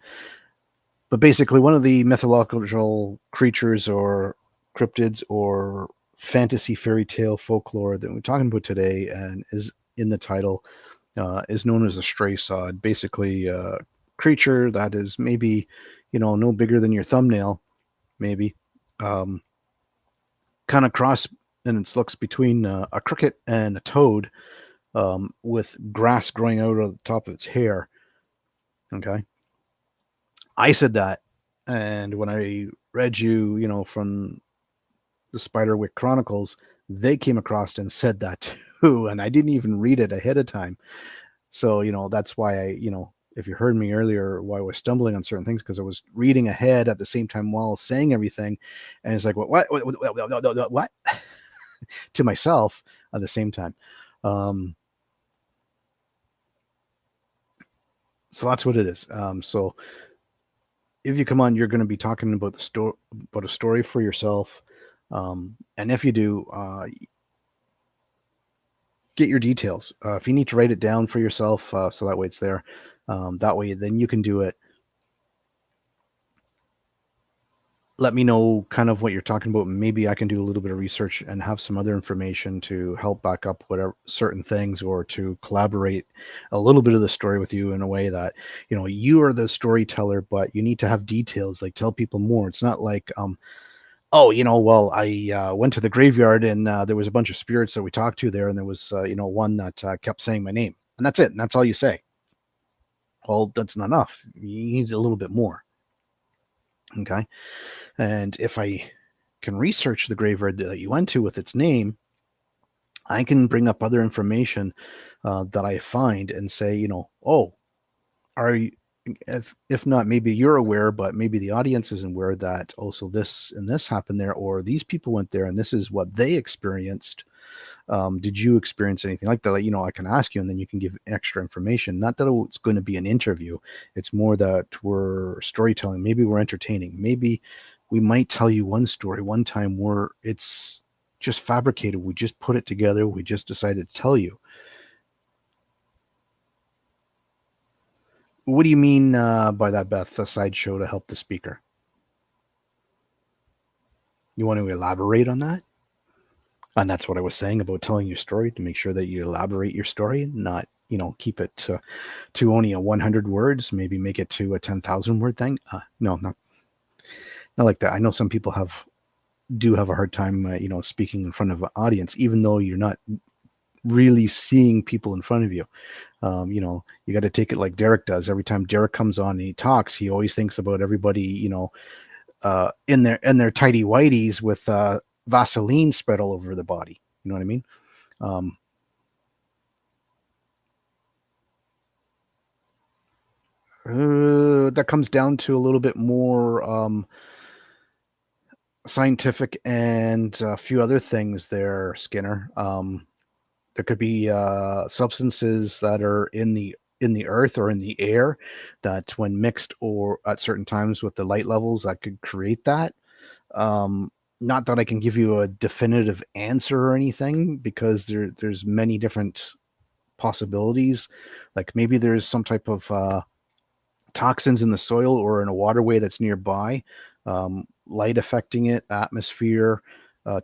But basically, one of the mythological creatures or cryptids or fantasy fairy tale folklore that we're talking about today, and is in the title, is known as a stray sod. Basically, a creature that is maybe, no bigger than your thumbnail, maybe, um, kind of cross, and it looks between a cricket and a toad, with grass growing out of the top of its hair. Okay, I said that, and when I read from the Spiderwick Chronicles, they came across and said that too, and I didn't even read it ahead of time. So, that's why if you heard me earlier, why I was stumbling on certain things, because I was reading ahead at the same time while saying everything. And it's like, what? To myself at the same time. Um, so that's what it is. So if you come on, you're going to be talking about about a story for yourself. And if you do, get your details. If you need to write it down for yourself, so that way it's there. That way, then you can do it. Let me know kind of what you're talking about. Maybe I can do a little bit of research and have some other information to help back up whatever certain things, or to collaborate a little bit of the story with you in a way that, you are the storyteller, but you need to have details, like tell people more. It's not like, oh, well, I went to the graveyard, and there was a bunch of spirits that we talked to there. And there was, one that kept saying my name, and that's it. And that's all you say. Well, that's not enough. You need a little bit more. Okay. And if I can research the graveyard that you went to with its name, I can bring up other information that I find and say, oh, are you, if not, maybe you're aware, but maybe the audience isn't aware that also this and this happened there, or these people went there and this is what they experienced. Did you experience anything like that? Like, I can ask you, and then you can give extra information. Not that it's going to be an interview. It's more that we're storytelling. Maybe we're entertaining. Maybe we might tell you one story one time where it's just fabricated. We just put it together. We just decided to tell you. What do you mean by that, Beth? A sideshow to help the speaker? You want to elaborate on that? And that's what I was saying about telling your story, to make sure that you elaborate your story, not keep it to only a 100 words, maybe make it to a 10,000 word thing. No, not like that. I know some people do have a hard time, speaking in front of an audience, even though you're not really seeing people in front of you. You got to take it like Derek does. Every time Derek comes on and he talks, he always thinks about everybody, in their tidy whities with Vaseline spread all over the body. You know what I mean? Um, that comes down to a little bit more scientific and a few other things there, Skinner. There could be substances that are in the earth or in the air that, when mixed or at certain times with the light levels, that could create that. Um, Not that I can give you a definitive answer or anything, because there's many different possibilities. Like maybe there's some type of toxins in the soil or in a waterway that's nearby, light affecting it, atmosphere,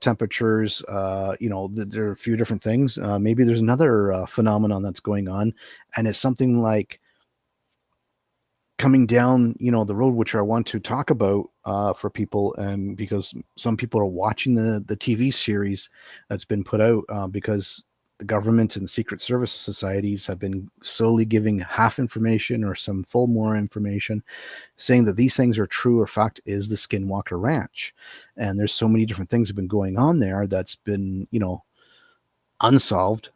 temperatures. There are a few different things. Maybe there's another phenomenon that's going on, and it's something like coming down, the road, which I want to talk about for people, and because some people are watching the TV series that's been put out, because the government and secret service societies have been slowly giving half information or some full more information, saying that these things are true or fact, is the Skinwalker Ranch. And there's so many different things have been going on there that's been, unsolved.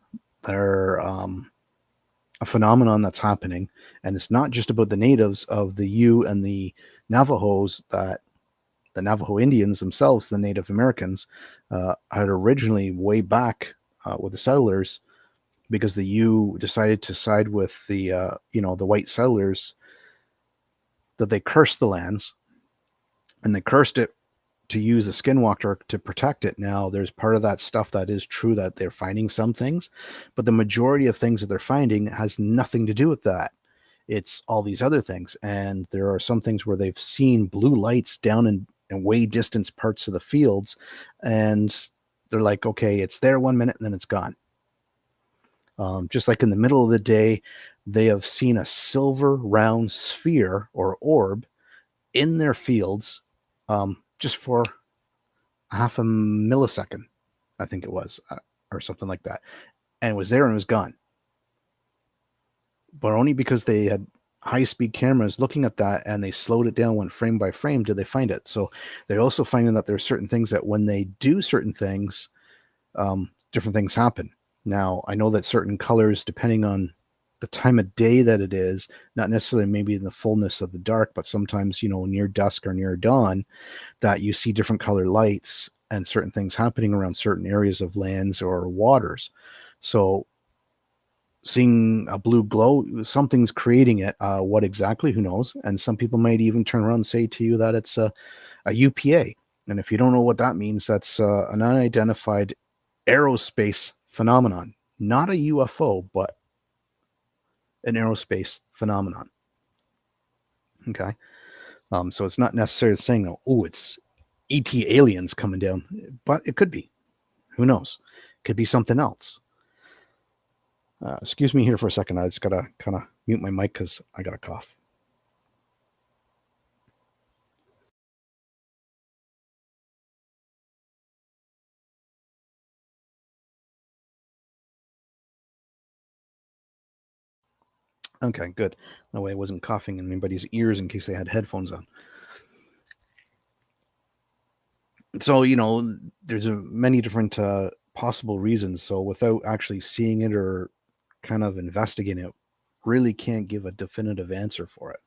They're a phenomenon that's happening, and it's not just about the natives of the Ute and the Navajos. That the Navajo Indians themselves, the Native Americans, had originally, way back with the settlers, because the Ute decided to side with the white settlers, that they cursed the lands, and they cursed it to use a skinwalker to protect it. Now, there's part of that stuff that is true, that they're finding some things, but the majority of things that they're finding has nothing to do with that. It's all these other things. And there are some things where they've seen blue lights down in way distant parts of the fields, and they're like, okay, it's there 1 minute and then it's gone. Just like in the middle of the day, they have seen a silver round sphere or orb in their fields, just for half a millisecond, I think it was, or something like that. And it was there and it was gone. But only because they had high speed cameras looking at that, and they slowed it down, went frame by frame, did they find it. So they're also finding that there's certain things that when they do certain things, different things happen. Now, I know that certain colors, depending on the time of day that it is, not necessarily maybe in the fullness of the dark, but sometimes, near dusk or near dawn, that you see different color lights and certain things happening around certain areas of lands or waters. So seeing a blue glow, something's creating it. What exactly, who knows? And some people might even turn around and say to you that it's a UPA. And if you don't know what that means, that's an unidentified aerospace phenomenon, not a UFO, but an aerospace phenomenon. Okay. So it's not necessarily saying, oh, it's ET aliens coming down, but it could be. Who knows? Could be something else. Excuse me here for a second. I just got to kind of mute my mic because I got a cough. Okay, good. That way I wasn't coughing in anybody's ears in case they had headphones on. So, there's many different possible reasons. So without actually seeing it or kind of investigating it, really can't give a definitive answer for it.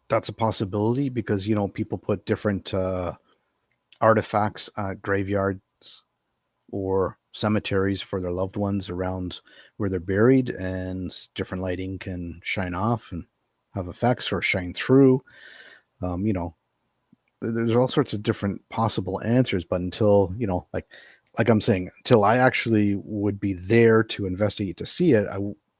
That's a possibility because, people put different artifacts at graveyards or cemeteries for their loved ones around where they're buried, and different lighting can shine off and have effects or shine through. Um, you know, there's all sorts of different possible answers, but until, like I'm saying, until I actually would be there to investigate to see it,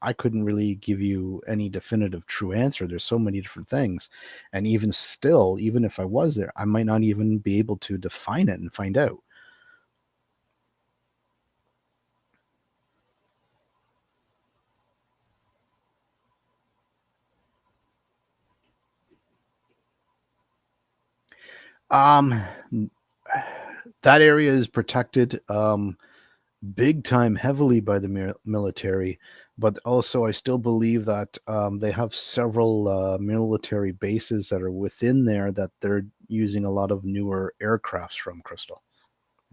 I couldn't really give you any definitive true answer. There's so many different things. And even still, even if I was there, I might not even be able to define it and find out. Um, that area is protected. Big time, heavily by the military, but also I still believe that they have several military bases that are within there that they're using a lot of newer aircrafts from Crystal.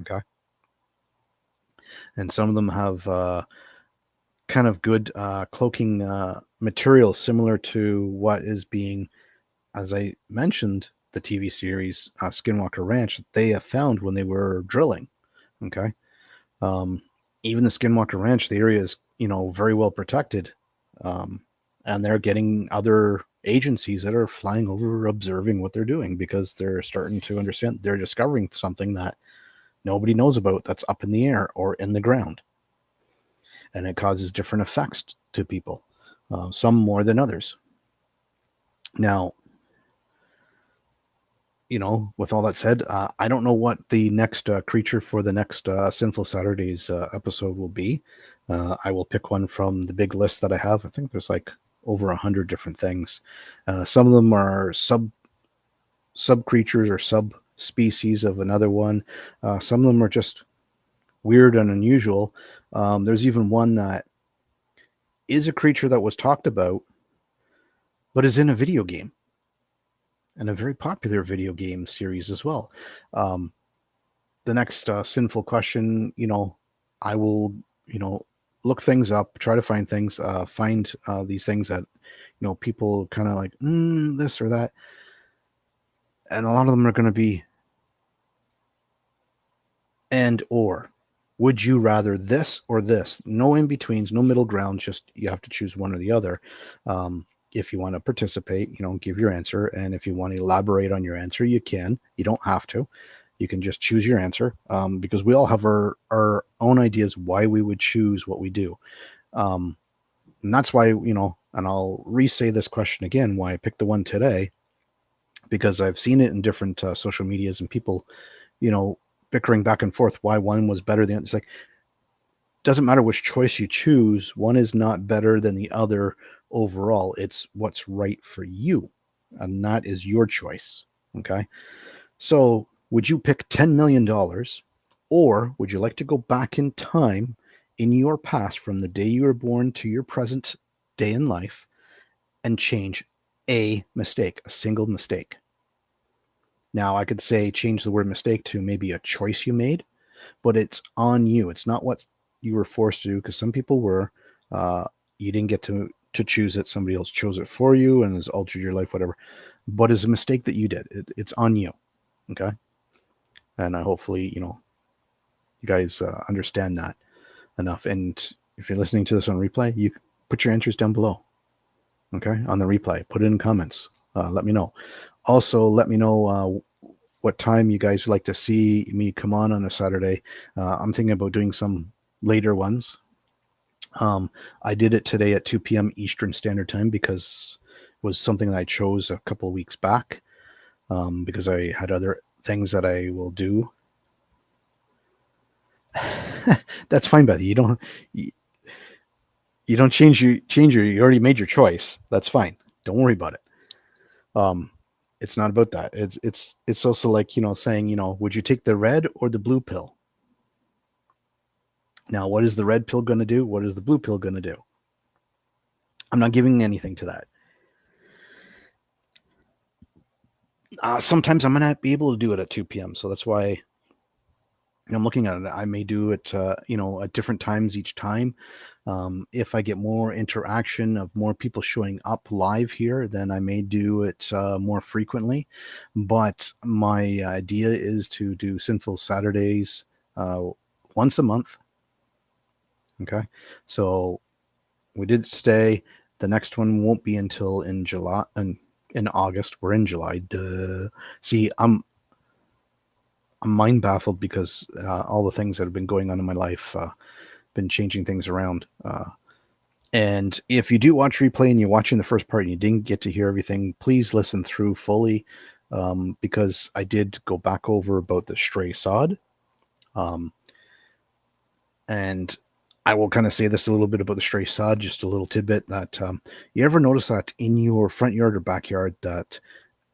Okay, and some of them have kind of good cloaking material similar to what is being, as I mentioned, the TV series Skinwalker Ranch that they have found when they were drilling. Okay. Um, Even the Skinwalker Ranch, the area is, very well protected. Um, and they're getting other agencies that are flying over, observing what they're doing because they're starting to understand they're discovering something that nobody knows about that's up in the air or in the ground. And it causes different effects to people, some more than others. Now, with all that said, I don't know what the next creature for the next Sinful Saturdays episode will be. I will pick one from the big list that I have. I think there's like over 100 different things. Some of them are sub creatures or sub species of another one. Some of them are just weird and unusual. There's even one that is a creature that was talked about, but is in a video game, and a very popular video game series as well. The next sinful question, I will, look things up, try to find things, find these things that, people kind of like this or that. And a lot of them are going to be and or. Would you rather this or this? No in betweens, no middle ground. Just you have to choose one or the other. If you want to participate, give your answer. And if you want to elaborate on your answer, you can. You don't have to. You can just choose your answer because we all have our own ideas why we would choose what we do. And that's why, and I'll re-say this question again, why I picked the one today, because I've seen it in different social medias and people, bickering back and forth why one was better than it's like, doesn't matter which choice you choose. One is not better than the other overall. It's what's right for you. And that is your choice. Okay. So would you pick $10 million or would you like to go back in time in your past from the day you were born to your present day in life and change a mistake, a single mistake? Now, I could say change the word mistake to maybe a choice you made, but it's on you. It's not what you were forced to do because some people were. You didn't get to choose it. Somebody else chose it for you and has altered your life, whatever. But it's a mistake that you did. It's on you. Okay. And hopefully, you guys understand that enough. And if you're listening to this on replay, you put your answers down below. Okay. On the replay, put it in comments. Let me know. Also, let me know what time you guys would like to see me come on a Saturday. I'm thinking about doing some later ones. I did it today at 2 p.m. Eastern Standard Time because it was something that I chose a couple of weeks back because I had other things that I will do. That's fine, Bethy. You don't change your you already made your choice. That's fine. Don't worry about it. It's not about that. It's also like, saying, would you take the red or the blue pill? Now, what is the red pill going to do? What is the blue pill going to do? I'm not giving anything to that. Sometimes I'm going to be able to do it at 2 p.m. So that's why I'm looking at it. I may do it, at different times each time. If I get more interaction of more people showing up live here, then I may do it more frequently. But my idea is to do Sinful Saturdays once a month. Okay. So we did stay. The next one won't be until in July and in August. We're in July. Duh. See, I'm mind baffled because all the things that have been going on in my life, been changing things around. And if you do watch replay and you're watching the first part and you didn't get to hear everything, please listen through fully because I did go back over about the stray sod. And I will kind of say this a little bit about the stray sod, just a little tidbit that you ever notice that in your front yard or backyard that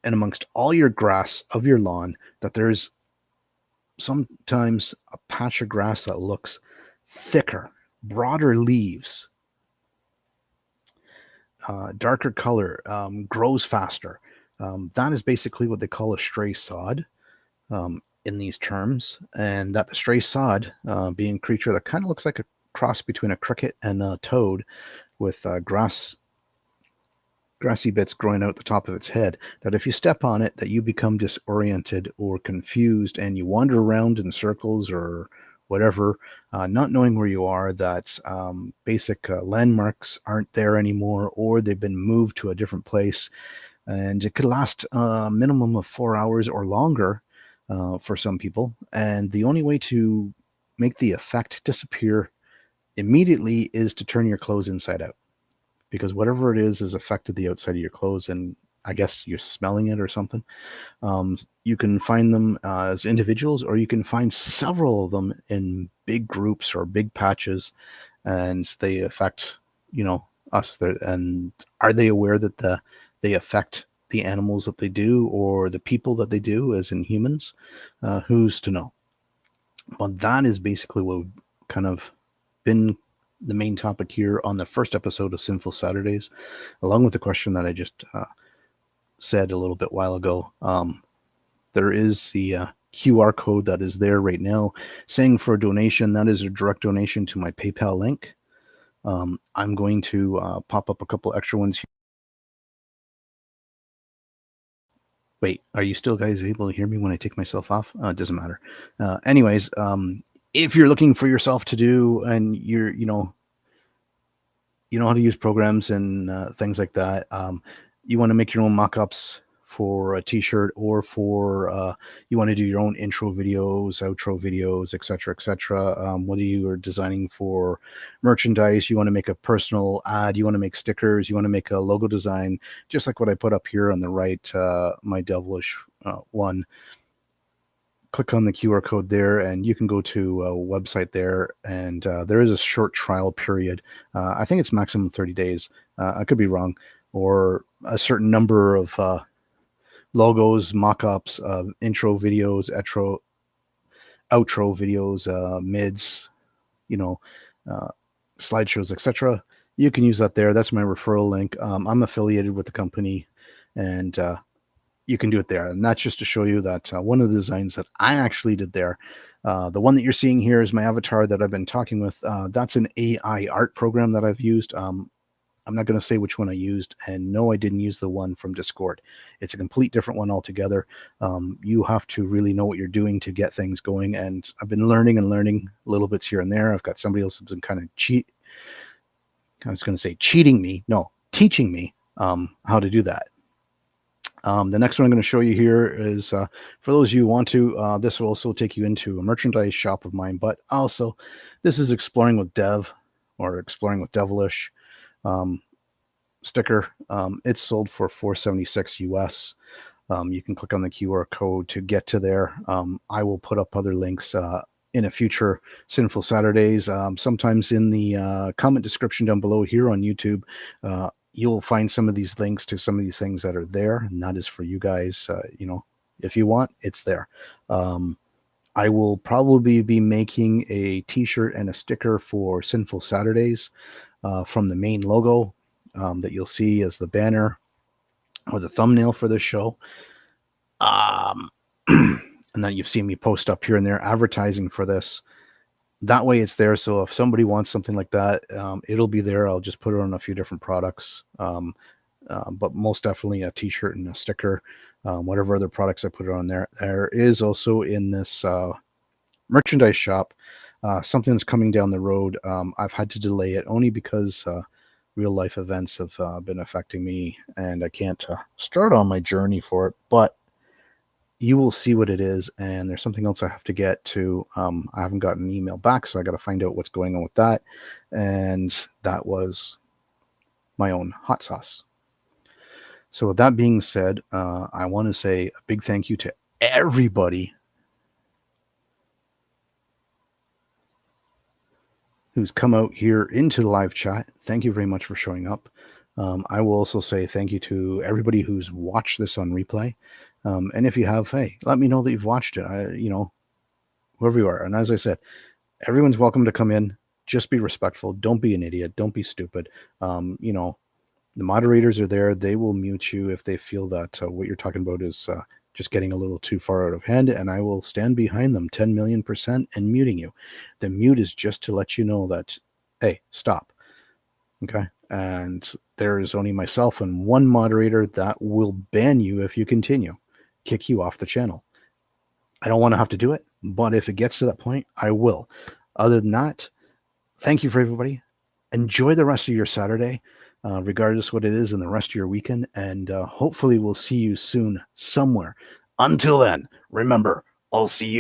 and amongst all your grass of your lawn, that there's sometimes a patch of grass that looks thicker, broader leaves, darker color, grows faster. That is basically what they call a stray sod in these terms, and that the stray sod, being a creature that kind of looks like a cross between a cricket and a toad, with grassy bits growing out the top of its head, that if you step on it, that you become disoriented or confused and you wander around in circles or whatever, not knowing where you are, that basic landmarks aren't there anymore, or they've been moved to a different place. And it could last a minimum of 4 hours or longer for some people. And the only way to make the effect disappear immediately is to turn your clothes inside out, because whatever it is has affected the outside of your clothes, and I guess you're smelling it or something. You can find them as individuals, or you can find several of them in big groups or big patches, and they affect, us. And are they aware that they affect the animals that they do, or the people that they do, as in humans? Who's to know? Well, that is basically what we've kind of been the main topic here on the first episode of Sinful Saturdays, along with the question that I just said a little bit while ago. There is the QR code that is there right now saying for a donation. That is a direct donation to my PayPal link. I'm going to pop up a couple extra ones here. Wait, are you still guys able to hear me when I take myself off? It doesn't matter. Anyways, if you're looking for yourself to do, and you know how to use programs and things like that, you want to make your own mock-ups for a t-shirt, or for you want to do your own intro videos, outro videos, etc. Whether you are designing for merchandise, you want to make a personal ad, you want to make stickers, you want to make a logo design, just like what I put up here on the right, my devilish one. Click on the QR code there, and you can go to a website there, and there is a short trial period. I think it's maximum 30 days. I could be wrong. Or a certain number of logos, mock-ups, intro videos, outro videos, mids, you know, uh, slideshows, etc. You can use that there. That's my referral link. I'm affiliated with the company, and you can do it there. And that's just to show you that one of the designs that I actually did there, the one that you're seeing here is my avatar that I've been talking with. That's an AI art program that I've used. I'm not going to say which one I used, and no, I didn't use the one from Discord. It's a complete different one altogether. You have to really know what you're doing to get things going, and I've been learning little bits here and there. I've got somebody else who's been kind of cheating me, no, teaching me how to do that. The next one I'm going to show you here is, for those of you who want to, this will also take you into a merchandise shop of mine, but also this is Exploring with Dev, or Exploring with Devilish. Sticker. It's sold for $4.76 US. You can click on the QR code to get to there. I will put up other links in a future Sinful Saturdays. Sometimes in the comment description down below here on YouTube, you'll find some of these links to some of these things that are there, and that is for you guys. If you want, it's there. I will probably be making a t-shirt and a sticker for Sinful Saturdays from the main logo that you'll see as the banner or the thumbnail for this show. And then you've seen me post up here and there advertising for this. That way it's there. So if somebody wants something like that, it'll be there. I'll just put it on a few different products. But most definitely a t-shirt and a sticker, whatever other products I put it on there. There is also in this merchandise shop something that's coming down the road. I've had to delay it only because real life events have been affecting me, and I can't start on my journey for it, but you will see what it is. And there's something else I have to get to. I haven't gotten an email back, so I got to find out what's going on with that. And that was my own hot sauce. So with that being said, I want to say a big thank you to everybody who's come out here into the live chat. Thank you very much for showing up. I will also say thank you to everybody who's watched this on replay. And if you have, hey, let me know that you've watched it. Whoever you are. And as I said, everyone's welcome to come in. Just be respectful. Don't be an idiot. Don't be stupid. The moderators are there. They will mute you if they feel that what you're talking about is just getting a little too far out of hand, and I will stand behind them 10 million % and muting you. The mute is just to let you know that, hey, stop. Okay. And there is only myself and one moderator that will ban you if you continue, kick you off the channel. I don't want to have to do it, but if it gets to that point, I will. Other than that, thank you for everybody. Enjoy the rest of your Saturday, regardless what it is, and the rest of your weekend. And hopefully we'll see you soon somewhere. Until then, remember, I'll see you.